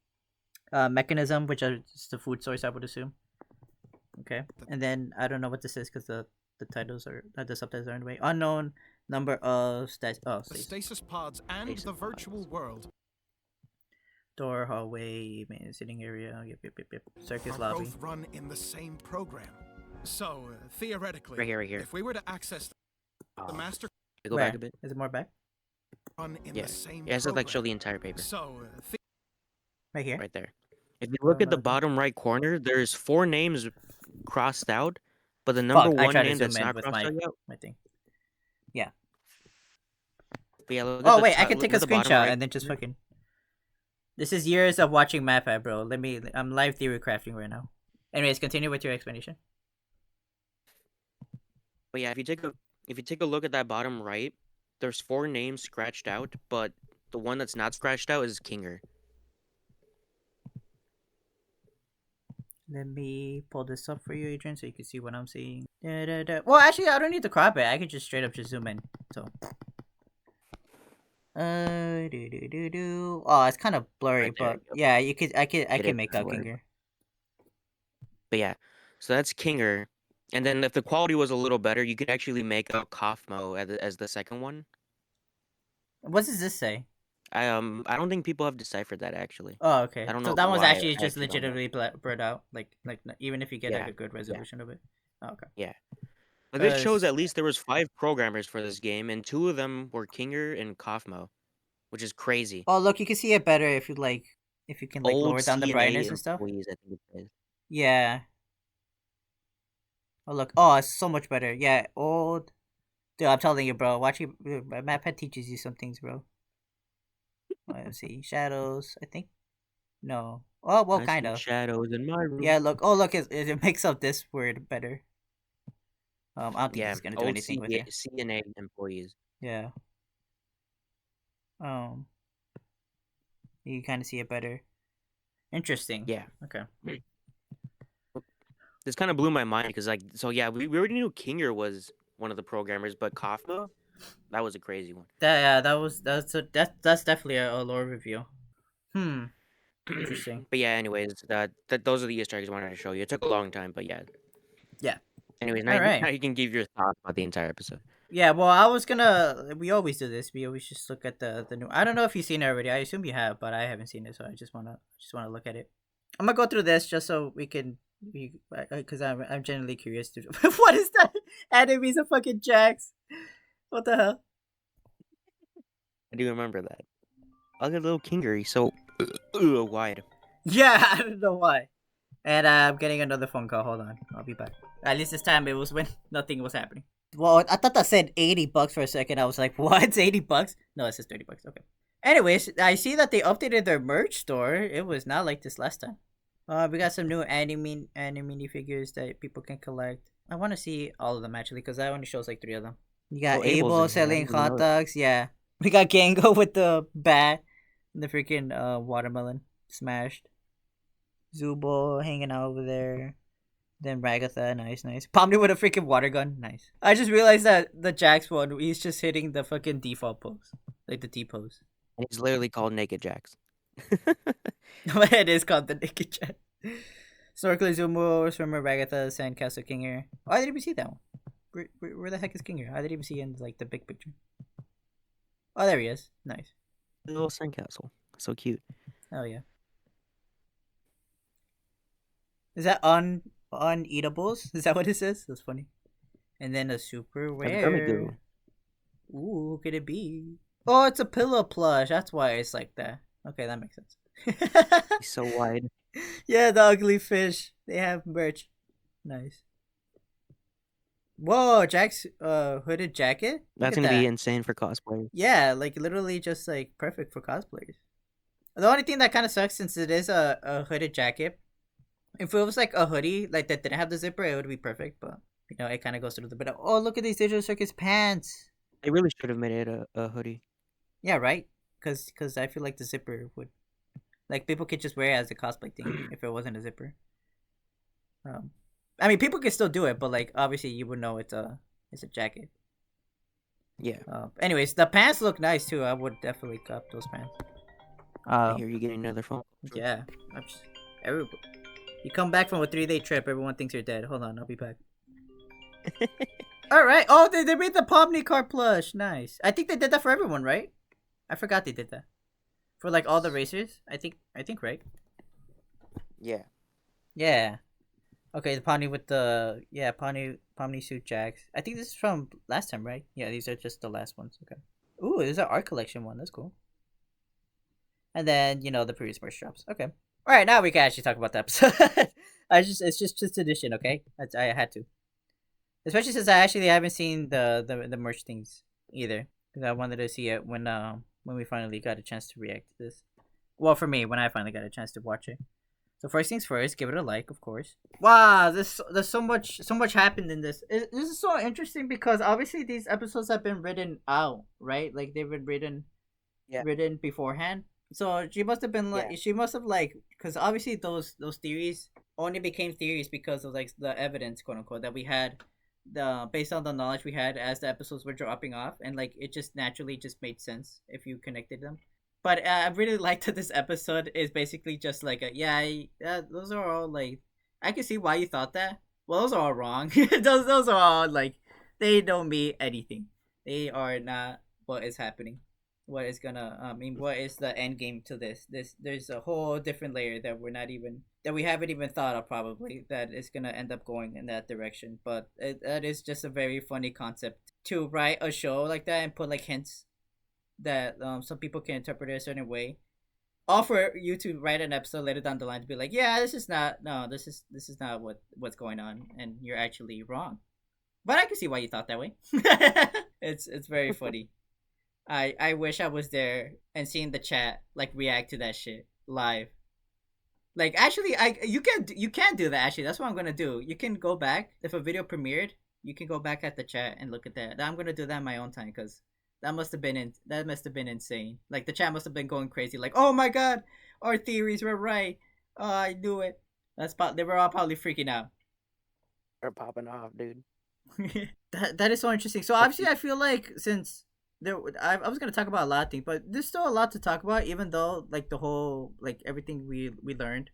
Mechanism, which is the food source, I would assume. Okay, and then I don't know what this is because the titles are the subtitles are in the way. Unknown number of the stasis pods and the virtual world. Door, hallway, main sitting area. Yep. Circus are lobby. Both run in the same program. So theoretically, right here. If we were to access the master, go back a bit. Is it more back? Run in the same it has to like show program. the entire paper. So right here. Right there. If you look at the bottom right corner, there's 4 names crossed out, but the number one name that's not crossed out yet. My thing. Yeah. But yeah, look Oh at wait, I can take a screenshot and then just fucking. This is years of watching MatPat, bro. I'm live theory crafting right now. Anyways, continue with your explanation. But yeah, if you take a look at that bottom right, there's 4 names scratched out, but the one that's not scratched out is Kinger. Let me pull this up for you, Adrian, so you can see what I'm seeing. Well, actually, I don't need to crop it. I can just straight up just zoom in. So. Oh, it's kind of blurry, Right there, but yeah, I can make out Kinger. But yeah, so that's Kinger. And then if the quality was a little better, you could actually make out Kaufmo as the second one. What does this say? I don't think people have deciphered that actually. Oh, okay. I don't so know that one's why. actually I just actually don't know. legitimately blurred out, like even if you get like a good resolution of it. Oh, okay. Yeah. But this shows at least there was 5 programmers for this game, and 2 of them were Kinger and Kaufmo, which is crazy. Oh, look, you can see it better if you can Old lower down the CNA brightness and stuff. employees, I think it is. Yeah. Oh look, oh, it's so much better. Yeah, old. Dude, I'm telling you, bro. Watching MatPat teaches you some things, bro. Let's see, shadows. I think. No. Oh well, kind of. Shadows in my room. Yeah, look. Oh look, it makes up this word better. I don't think it's gonna do old anything with it. CNA employees. Yeah. You kind of see it better. Interesting. Yeah. Okay. This kind of blew my mind because, like, so yeah, we already knew Kinger was one of the programmers, but Kaufmo, that was a crazy one. That's definitely a lore review. Interesting. But yeah, anyways, those are the Easter eggs I wanted to show you. It took a long time, but yeah. Yeah. Anyways, Alright. now you can give your thoughts about the entire episode. Yeah, well, we always do this. We always just look at the new. I don't know if you've seen it already. I assume you have, but I haven't seen it, so I just wanna look at it. I'm gonna go through this just so because I'm genuinely curious to. What is that? Enemies of fucking Jax. What the hell? I do remember that. Look at little Kinger. He's so wide. Yeah, I don't know why. And I'm getting another phone call. Hold on, I'll be back. At least this time it was when nothing was happening. Well, I thought that said $80 for a second. I was like, what? $80? No, it says $30. Okay. Anyways, I see that they updated their merch store. It was not like this last time. We got some new anime figures that people can collect. I want to see all of them actually, because that only shows like 3 of them. You got Abel's Abel in here. I selling didn't even hot know dogs. Yeah, we got Gangle with the bat and the freaking watermelon smashed. Zooble hanging out over there. Then Ragatha, nice. Pomni with a freaking water gun, nice. I just realized that the Jax one, he's just hitting the fucking default pose, like the T pose. It's literally called Naked Jacks. It is called the Naked Jack. Snorkeler, Zumo, Swimmer, Ragatha, Sandcastle, King here. Oh, I didn't even see that one. Where the heck is King here? I didn't even see in like the big picture. Oh, there he is. Nice. A little sandcastle. So cute. Oh yeah. Is that uneatables? Is that what it says? That's funny. And then a super rare. Ooh, who could it be? Oh, it's a pillow plush. That's why it's like that. Okay, that makes sense. He's so wide. Yeah, the ugly fish. They have merch. Nice. Whoa, Jack's hooded jacket? That's gonna be insane for cosplayers. Yeah, like literally just like perfect for cosplayers. The only thing that kind of sucks, since it is a hooded jacket, if it was like a hoodie like that didn't have the zipper, it would be perfect. But you know, it kind of goes through the bit. Oh, look at these Digital Circus pants. They really should have made it a hoodie. Yeah, right. Cause I feel like the zipper would, like, people could just wear it as a cosplay thing if it wasn't a zipper. I mean, people can still do it, but like obviously you would know it's a jacket. Yeah. Anyways, the pants look nice too. I would definitely cop those pants. I hear you getting another phone. Yeah. You come back from a 3-day trip, everyone thinks you're dead. Hold on, I'll be back. All right. Oh, they made the Pomni car plush. Nice. I think they did that for everyone, right? I forgot they did that for like all the racers. I think Yeah. Yeah. Okay, the Pomni with the Pomni suit Jax. I think this is from last time, right? Yeah, these are just the last ones. Okay. Ooh, there's an art collection one. That's cool. And then the previous merch drops. Okay. All right, now we can actually talk about the episode. It's just tradition, okay? I had to, especially since I actually haven't seen the merch things either, because I wanted to see it when we finally got a chance to react to this. Well, for me, when I finally got a chance to watch it. So first things first, give it a like, of course. Wow, there's so much happened in this. This is so interesting because obviously these episodes have been written out, right? Like they've been written beforehand. So she must have been because obviously those theories only became theories because of like the evidence, quote unquote, that we had, based on the knowledge we had as the episodes were dropping off, and like it just naturally just made sense if you connected them. But I really liked that this episode is basically just like those are all like, I can see why you thought that. Well, those are all wrong. those are all like, they don't mean anything. They are not what is happening. What is gonna what is the end game to this? There's a whole different layer that we haven't even thought of, probably, that is gonna end up going in that direction. But that is just a very funny concept to write a show like that and put like hints that some people can interpret it a certain way. All for you to write an episode later down the line to be like, yeah, this is not what's going on, and you're actually wrong. But I can see why you thought that way. It's very funny. I wish I was there and seeing the chat like react to that shit live. Like, actually, you can do that. Actually, that's what I'm gonna do. You can go back if a video premiered. You can go back at the chat and look at that. I'm gonna do that in my own time, because that must have been insane. Like, the chat must have been going crazy. Like, oh my god, our theories were right. Oh, I knew it. They were all probably freaking out. They're popping off, dude. that is so interesting. So obviously, I feel like since I was gonna talk about a lot of things, but there's still a lot to talk about. Even though like the whole like everything we learned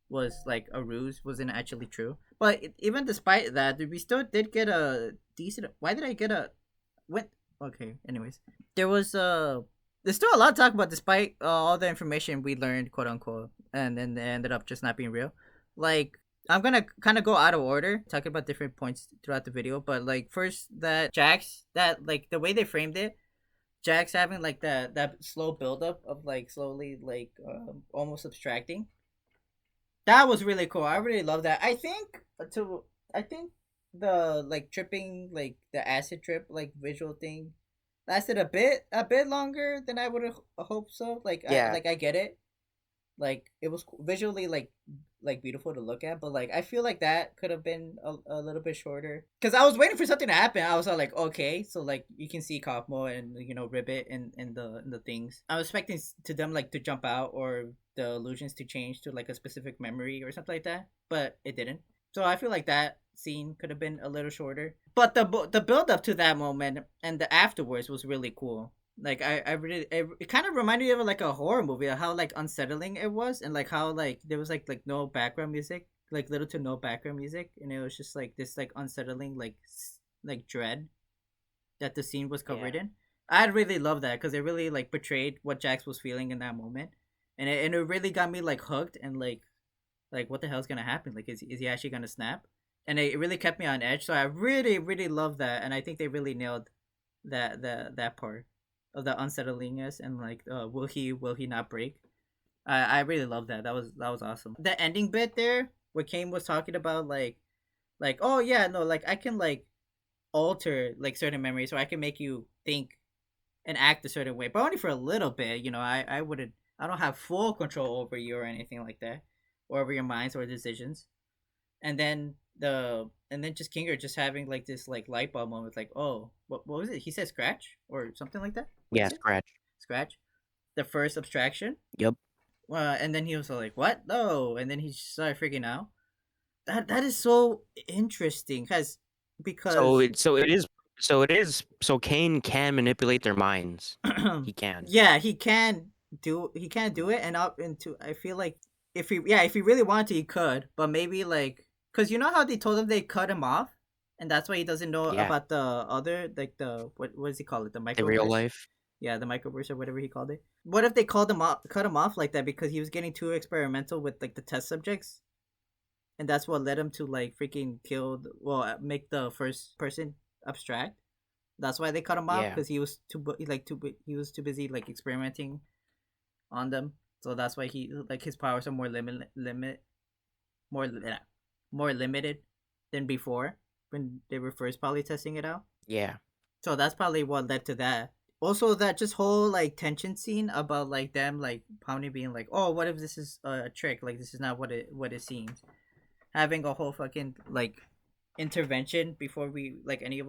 was like a ruse, wasn't actually true. But even despite that, we still did get a decent. Why did I get a? What? Okay. Anyways, there's still a lot to talk about despite all the information we learned, quote unquote, and then it ended up just not being real. Like, I'm gonna kind of go out of order, talking about different points throughout the video. But like, first, that Jax, that like the way they framed it, Jax having like that slow buildup of like slowly like almost abstracting. That was really cool. I really love that. I think the like tripping, like the acid trip like visual thing lasted a bit longer than I would have hoped so. Like Yeah. I get it. Like it was visually like beautiful to look at, but like I feel like that could have been a little bit shorter. Cause I was waiting for something to happen. I was all like, okay, so like you can see Kaufmo and Ribbit in the things. I was expecting to them like to jump out or the illusions to change to like a specific memory or something like that, but it didn't. So I feel like that scene could have been a little shorter. But the build up to that moment and the afterwards was really cool. Like I really it kind of reminded me of like a horror movie, how like unsettling it was, and like how like there was like no background music, like little to no background music, and it was just like this like unsettling like dread that the scene was covered in. I really love that because it really like portrayed what Jax was feeling in that moment, and it really got me like hooked and like what the hell's gonna happen? Like is he actually gonna snap? And it really kept me on edge. So I really love that, and I think they really nailed that part of the unsettlingness and like will he not break. I really love that. That was awesome. The ending bit there where Caine was talking about like oh yeah, no, like I can like alter like certain memories, so I can make you think and act a certain way, but only for a little bit. I don't have full control over you or anything like that, or over your minds or decisions. And then just Kinger just having like this like light bulb moment, like, oh, what was it? He said scratch or something like that. Yeah, scratch. The first abstraction. Yep. And then he was like, what? No. And then he started freaking out. That is so interesting because so Caine can manipulate their minds. He can. Yeah, he can do it, and I feel like if he really wanted to, he could, but maybe like because you know how they told him they cut him off, and that's why he doesn't know about the other like the what does he call it, the microverse? The real life. Yeah, the microverse or whatever he called it. What if they cut him off like that because he was getting too experimental with like the test subjects, and that's what led him to like freaking make the first person abstract. That's why they cut him off because he was he was too busy like experimenting on them. So that's why he like his powers are more more limited than before when they were first probably testing it out. Yeah. So that's probably what led to that. Also, that just whole like tension scene about like them like Pomni being like, "Oh, what if this is a trick? Like this is not what it seems." Having a whole fucking like intervention before we like any of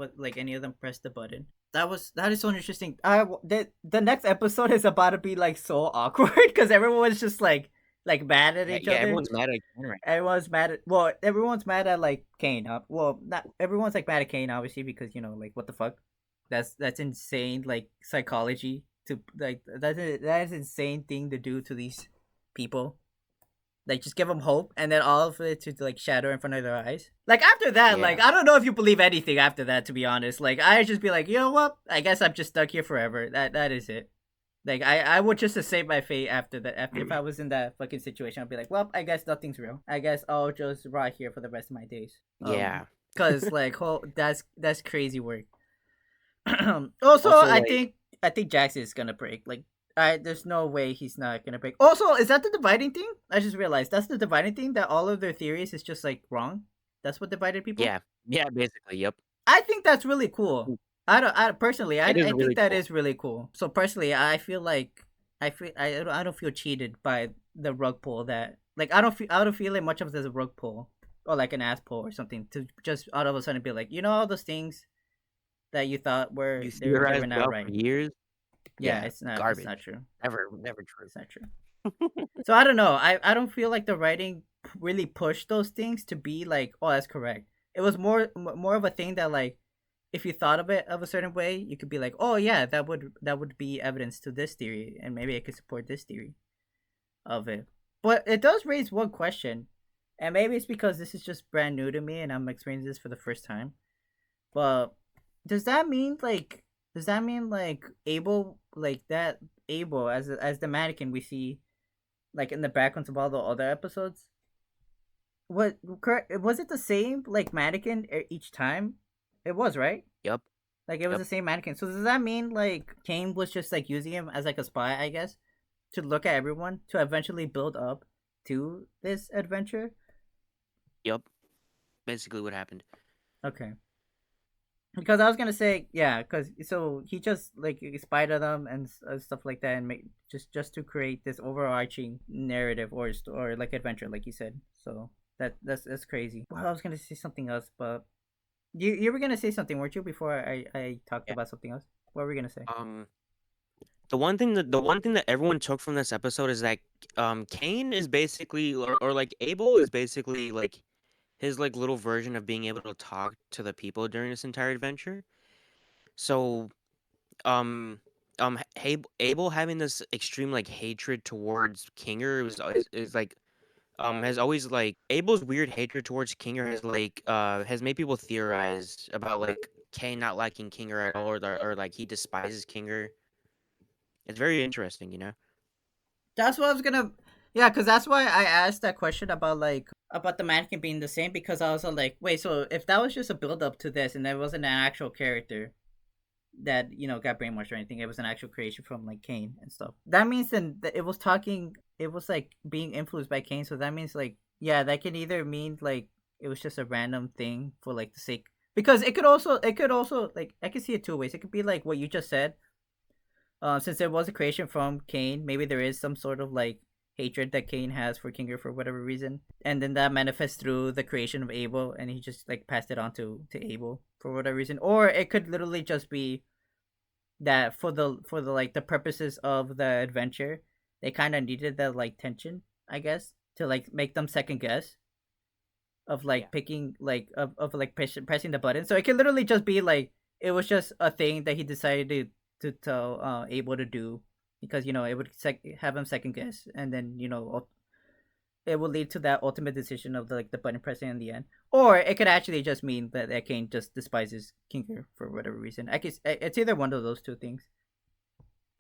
them press the button. That is so interesting. The next episode is about to be like so awkward because everyone's just like mad at each other. Everyone's mad at Caine right now. Everyone's mad at like Caine. Well, not everyone's like mad at Caine obviously because like what the fuck. That's insane like psychology to like that is insane thing to do to these people. Like just give them hope and then all of it to like shatter in front of their eyes. Like after that, like I don't know if you believe anything after that, to be honest. Like I just be like, you know what? I guess I'm just stuck here forever. That is it. Like I would just save my fate after that. After if I was in that fucking situation, I'd be like, well, I guess nothing's real. I guess I'll just rot here for the rest of my days. Cause like that's crazy work. Also, I think Jax is gonna break. Like, there's no way he's not gonna break. Also, is that the dividing thing? I just realized that's the dividing thing, that all of their theories is just like wrong. That's what divided people. Yeah, basically, yep. I think that's really cool. I personally think really that cool. is really cool. So personally, I feel like I don't feel cheated by the rug pull that like I don't feel it much of as a rug pull or like an ass pull or something to just all of a sudden be like, all those things that you thought were they were not right for years. Yeah, it's not garbage. It's not true. Never true. It's not true. So I don't know. I don't feel like the writing really pushed those things to be like, oh, that's correct. It was more of a thing that like, if you thought of it of a certain way, you could be like, oh yeah, that would be evidence to this theory, and maybe it could support this theory of it. But it does raise one question, and maybe it's because this is just brand new to me and I'm experiencing this for the first time. But does that mean like Abel, like that Abel as the mannequin we see like in the backgrounds of all the other episodes? Was it the same like mannequin each time? It was, right? Yep. Like it was the same mannequin. So does that mean like Caine was just like using him as like a spy, I guess, to look at everyone to eventually build up to this adventure? Yep. Basically what happened. Okay. Because I was gonna say, yeah, because so he just like spied them and stuff like that, and make just to create this overarching narrative or like adventure, like you said. So that's crazy. Well, I was gonna say something else, but you were gonna say something, weren't you? Before I talked Yeah. about something else. What were we gonna say? The one thing that everyone took from this episode is that Caine is basically or like Abel is basically like his like little version of being able to talk to the people during this entire adventure. So um Abel having this extreme like hatred towards Kinger is like has always like Abel's weird hatred towards Kinger has made people theorize about like Caine not liking Kinger at all or like he despises Kinger. It's very interesting, you know. That's what I was gonna. Yeah, because that's why I asked that question about like about the mannequin being the same, because I was like, wait, so if that was just a build up to this and there wasn't an actual character that got brainwashed or anything, it was an actual creation from like Caine and stuff. That means then that it was like being influenced by Caine. So that means like, yeah, that can either mean like it was just a random thing for like the sake, because it could also like I can see it two ways. It could be like what you just said, since it was a creation from Caine, maybe there is some sort of like hatred that Caine has for Kinger for whatever reason, and then that manifests through the creation of Abel, and he just like passed it on to Abel for whatever reason. Or it could literally just be that for the like the purposes of the adventure, they kind of needed that like tension, I guess, to like make them second guess of like picking like of like pressing the button. So it can literally just be like it was just a thing that he decided to tell Abel to do, because it would have him second guess, and then it will lead to that ultimate decision of the button pressing in the end. Or it could actually just mean that Caine just despises Kinker for whatever reason. I guess it's either one of those two things.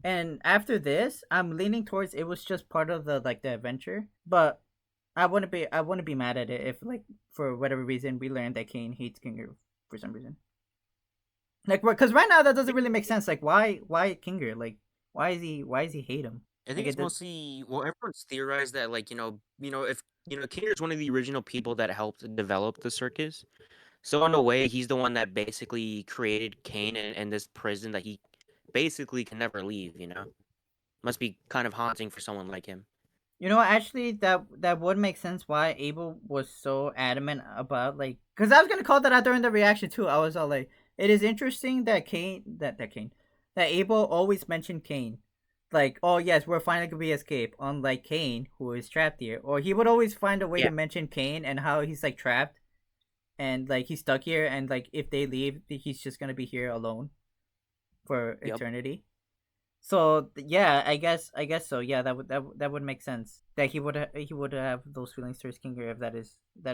And after this, I'm leaning towards it was just part of the adventure, but I wouldn't be mad at it if like for whatever reason we learned that Caine hates Kinger for some reason. Like, because right now that doesn't really make sense. Like, why Kinger? Like, why is he hate him? I Like, think it's mostly everyone's theorized that like if Kinger is one of the original people that helped develop the circus. So in a way, he's the one that basically created Caine and this prison that he basically can never leave. Must be kind of haunting for someone like him. Actually, that would make sense why Abel was so adamant about like, because I was gonna call that out during the reaction too. I was all like, it is interesting that Abel always mentioned Caine, like, oh yes, we're finally gonna be escape. Unlike Caine, who is trapped here, or he would always find a way to mention Caine and how he's like trapped, and like he's stuck here, and like if they leave, he's just gonna be here alone for eternity. So yeah, I guess so. Yeah, that would make sense. That he would have those feelings towards Kinger, if that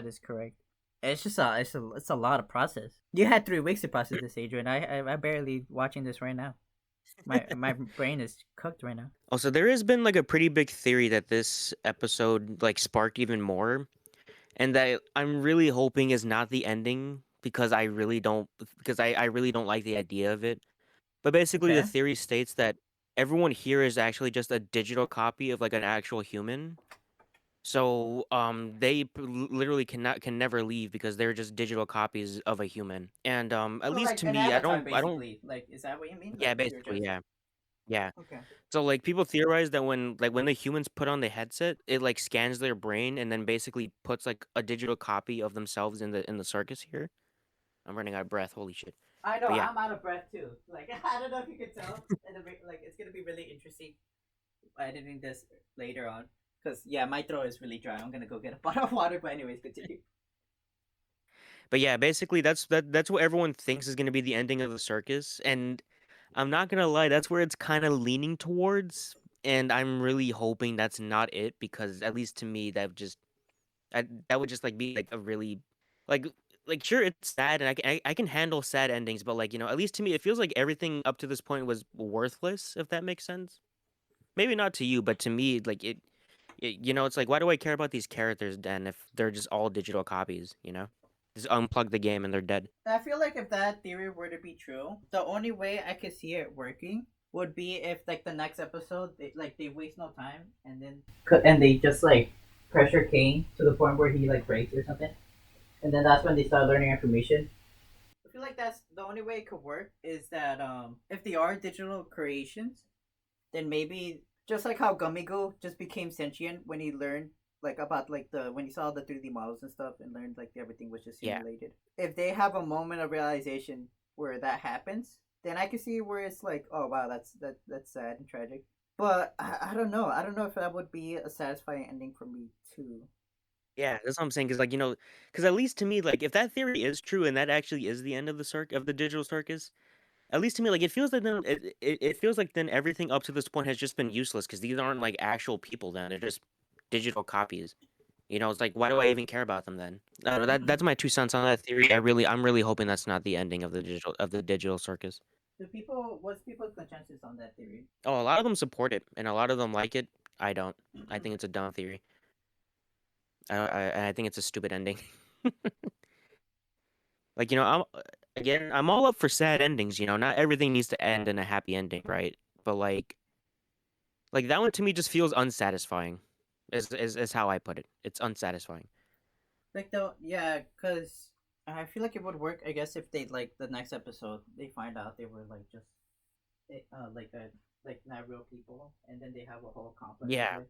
is correct. It's just it's a lot of process. You had 3 weeks to process this, Adrian. I barely watching this right now. My brain is cooked right now. Also, there has been like a pretty big theory that this episode like sparked even more, and that I'm really hoping is not the ending because I really don't like the idea of it. But basically, the Okay. theory states that everyone here is actually just a digital copy of like an actual human. So they literally can never leave because they're just digital copies of a human. And at So least like to an me, avatar, I don't. basically. Like, is that what you mean? Yeah, Like you're basically, just yeah, yeah. okay. So like people theorize that when the humans put on the headset, it like scans their brain and then basically puts like a digital copy of themselves in the circus here. I'm running out of breath. Holy shit. I know, But yeah. I'm out of breath too. Like, I don't know if you can tell. Like, it's gonna be really interesting editing this later on. Because, yeah, my throat is really dry. I'm gonna go get a bottle of water, but anyways, continue. But yeah, basically that's what everyone thinks is gonna be the ending of the circus, and I'm not gonna lie, that's where it's kind of leaning towards, and I'm really hoping that's not it because at least to me that would just like be like a really like sure it's sad and I can handle sad endings, but like at least to me it feels like everything up to this point was worthless, if that makes sense. Maybe not to you, but to me like it's like why do I care about these characters then if they're just all digital copies? Just unplug the game and they're dead. I feel like if that theory were to be true, the only way I could see it working would be if, like, the next episode, they waste no time, and they just, like, pressure Caine to the point where he, like, breaks or something. And then that's when they start learning information feel like that's the only way it could work is that if they are digital creations, then maybe just like how Gummigoo just became sentient when he learned like about like the when he saw the 3D models and stuff and learned like everything was just Yeah. simulated. If they have a moment of realization where that happens, then I can see where it's like, oh wow, that's sad and tragic. But I don't know. I don't know if that would be a satisfying ending for me too. Yeah, that's what I'm saying. Because like because at least to me, like if that theory is true and that actually is the end of the digital circus, at least to me, like it feels like then it feels like then everything up to this point has just been useless because these aren't like actual people. Then they're just digital copies. It's like why do I even care about them then? I don't know, that's my 2 cents on that theory. I'm really hoping that's not the ending of the digital circus. What's people's consensus on that theory? Oh, a lot of them support it and a lot of them like it. I don't. I think it's a dumb theory. I think it's a stupid ending. Like, I'm all up for sad endings, not everything needs to end in a happy ending, right? But like that one to me just feels unsatisfying. Is how I put it. It's unsatisfying. Like yeah, cause I feel like it would work. I guess if they like the next episode, they find out they were like just like not real people, and then they have a whole complex. Yeah.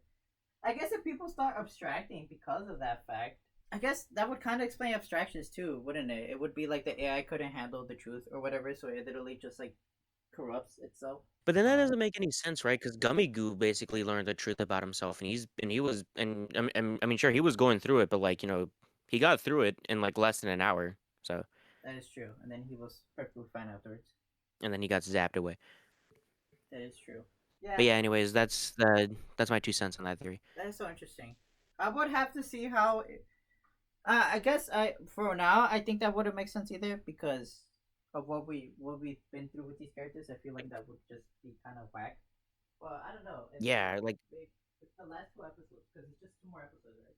I guess if people start abstracting because of that fact, I guess that would kind of explain abstractions too, wouldn't it? It would be like the AI couldn't handle the truth or whatever, so it literally just like corrupts itself. But then that doesn't make any sense, right? Because Gummy Goo basically learned the truth about himself, and he was, and I mean, sure, he was going through it, but like, he got through it in like less than an hour. So. That is true, and then he was perfectly fine afterwards. And then he got zapped away. That is true. Yeah. But yeah, anyways, that's my 2 cents on that theory. That is so interesting. I would have to see how. I guess for now I think that wouldn't make sense either because of what we've been through with these characters. I feel like that would just be kind of whack. Well, I don't know. Yeah, like it's the last 2 episodes because it's just 2 more episodes, right?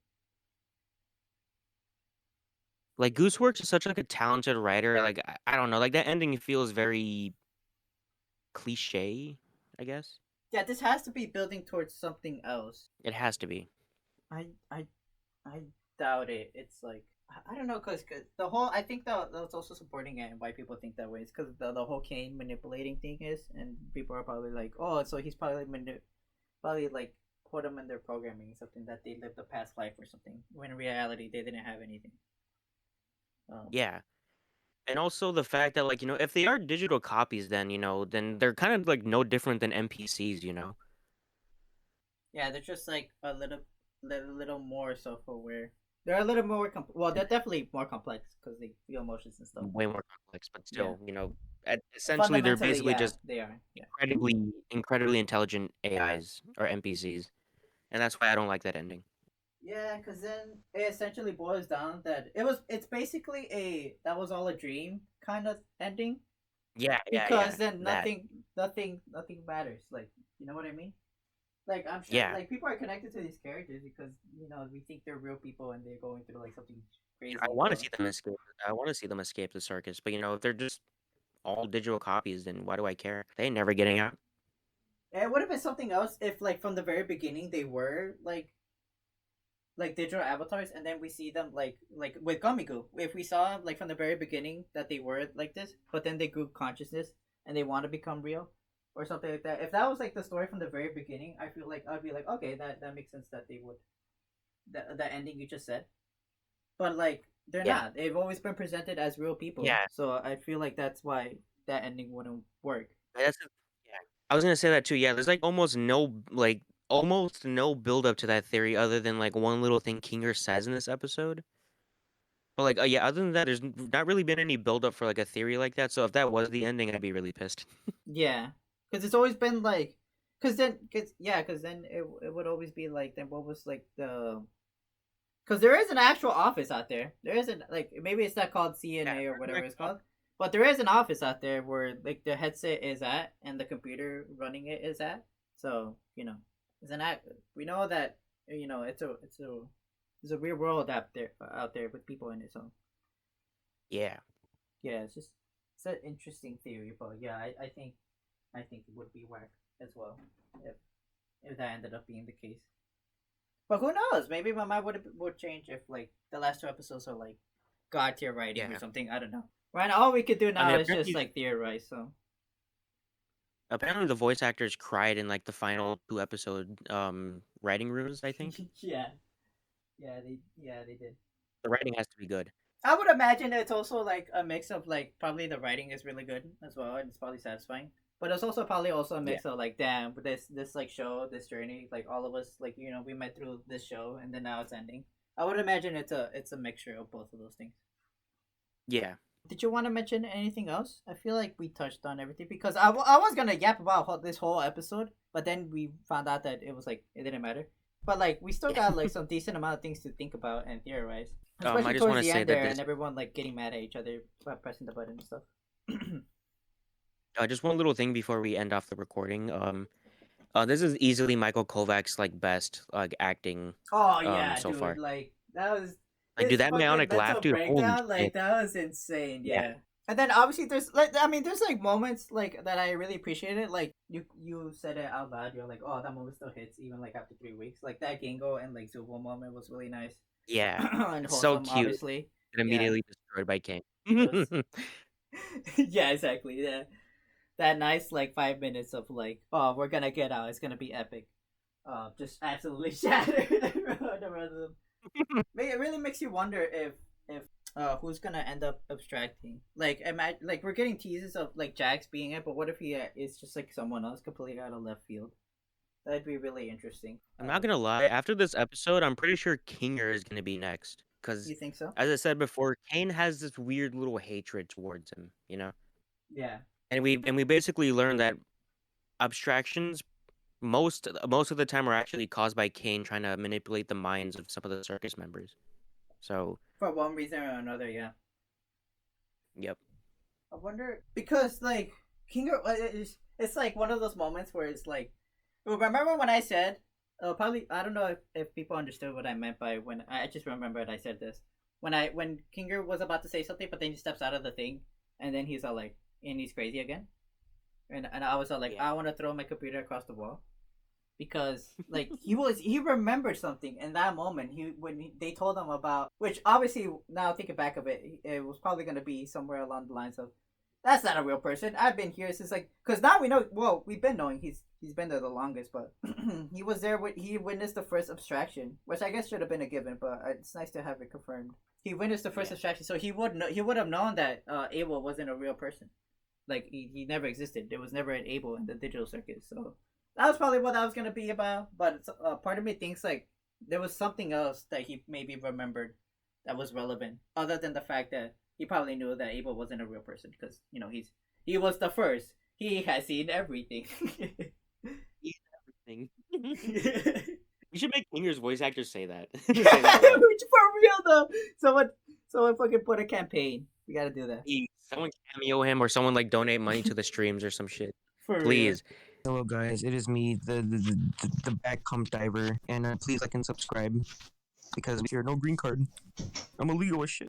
Like Gooseworks is such like a talented writer. Like I don't know, like that ending feels very cliche, I guess. Yeah, this has to be building towards something else. It has to be. I doubt it. It's like I don't know, cause the whole I think that's also supporting it and why people think that way. It's because the whole Caine manipulating thing is, and people are probably like, oh, so he's probably probably like put them in their programming something that they lived a past life or something. When in reality they didn't have anything. Yeah. And also the fact that like, if they are digital copies then, then they're kind of like no different than NPCs, Yeah, they're just like a little more self-aware. They're a little more well, they're definitely more complex because they feel emotions and stuff. Way more complex, but still, essentially they're basically just they are incredibly intelligent AIs or NPCs. And that's why I don't like that ending. Yeah, because then it essentially boils down that it's basically that was all a dream kind of ending. Yeah, because then nothing matters. Like, you know what I mean? Like, I'm sure like people are connected to these characters because we think they're real people and they're going through like something crazy. I want to see them escape. I want to see them escape the circus, but if they're just all digital copies, then why do I care? They ain't never getting out. It would have been something else if like from the very beginning they were like digital avatars, and then we see them like with Gummigoo. If we saw like from the very beginning that they were like this, but then they grew consciousness and they want to become real, or something like that. If that was like the story from the very beginning, I feel like I'd be like, okay, that makes sense that they would. The ending you just said, but like they're not. They've always been presented as real people. Yeah. So I feel like that's why that ending wouldn't work. Yeah. I was gonna say that too. Yeah, there's like almost no build up to that theory other than like one little thing Kinger says in this episode. But like, yeah, other than that, there's not really been any build up for like a theory like that. So if that was the ending, I'd be really pissed. Yeah, because it's always been like, because then it would always be like, then what was like because there is an actual office out there. There isn't like maybe it's not called CNA or whatever it's called. But there is an office out there where like the headset is at and the computer running it is at. So we know that it's a real world out there with people in it. So yeah, it's an interesting theory, but yeah, I think it would be whack as well if that ended up being the case. But who knows? Maybe my mind would change if like the last 2 episodes are like god tier writing or something. I don't know. Right now, all we could do now is apparently, just like theorize. So apparently the voice actors cried in like the final 2 episode writing rooms. I think yeah, they did. the writing has to be good. I would imagine it's also like a mix of like probably the writing is really good as well, and it's probably satisfying. But it's also probably also a mix of like, damn, this like show, this journey, like all of us, like we met through this show, and then now it's ending. I would imagine it's a mixture of both of those things. Yeah. Did you want to mention anything else? I feel like we touched on everything because I was gonna yap about this whole episode, but then we found out that it was like it didn't matter. But like we still got like some decent amount of things to think about and theorize. Especially I just towards want the to say end that there, this, and everyone like getting mad at each other by pressing the button and stuff. just one little thing before we end off the recording. This is easily Michael Kovac's like best like acting. Oh yeah, so dude! far. Like that was Like, dude, that fucking Bionic laugh, mental dude. Holy breakdown. Like shit. that was insane. Yeah. Yeah. And then obviously there's like there's like moments like that I really appreciated. Like you said it out loud. You're like, oh, that moment still hits even like after 3 weeks. Like that Gangle and like Zooble moment was really nice. Yeah. And So wholesome, cute. obviously. And immediately destroyed by Caine. Yeah, exactly. Yeah. That nice like 5 minutes of like, oh, we're gonna get out. It's gonna be epic. Just absolutely shattered the rest of them. It really makes you wonder if who's gonna end up abstracting. Like imagine like we're getting teases of like Jax being it, but what if he is just like someone else completely out of left field? That'd be really interesting. I'm not gonna lie. After this episode, I'm pretty sure Kinger is gonna be next. Because, You think so? as I said before, Caine has this weird little hatred towards him. You know. Yeah. And we basically learned that abstractions most of the time are actually caused by Caine trying to manipulate the minds of some of the circus members. So. For one reason or another, yeah. Yep. I wonder because like Kinger, it's like one of those moments where it's like, remember when I said, probably I don't know if people understood what I meant by when I just remembered I said this when Kinger was about to say something, but then he steps out of the thing, and then he's all like, and he's crazy again, and I was all like, I want to throw my computer across the wall. Because like he remembered something in that moment. They told him about, which obviously now thinking back of it, it was probably gonna be somewhere along the lines of, that's not a real person. I've been here since like, because now we know. Well, we've been knowing he's been there the longest, but he was there. He witnessed the first abstraction, which I guess should have been a given, but it's nice to have it confirmed. He witnessed the first abstraction, so he would know. He would have known that Abel wasn't a real person. Like he never existed. There was never an Abel in the digital circuit, so. That was probably what that was going to be about, but part of me thinks like there was something else that he maybe remembered that was relevant, other than the fact that he probably knew that Abel wasn't a real person because he was the first. He has seen everything. He's everything. We should make Kinger's voice actors say that. For real though, someone fucking put a campaign. We gotta do that. Someone cameo him or someone like donate money to the streams or some shit. Please. Real. Hello guys, it is me, the back comp diver, and please like and subscribe, because if you're no green card, I'm illegal as shit.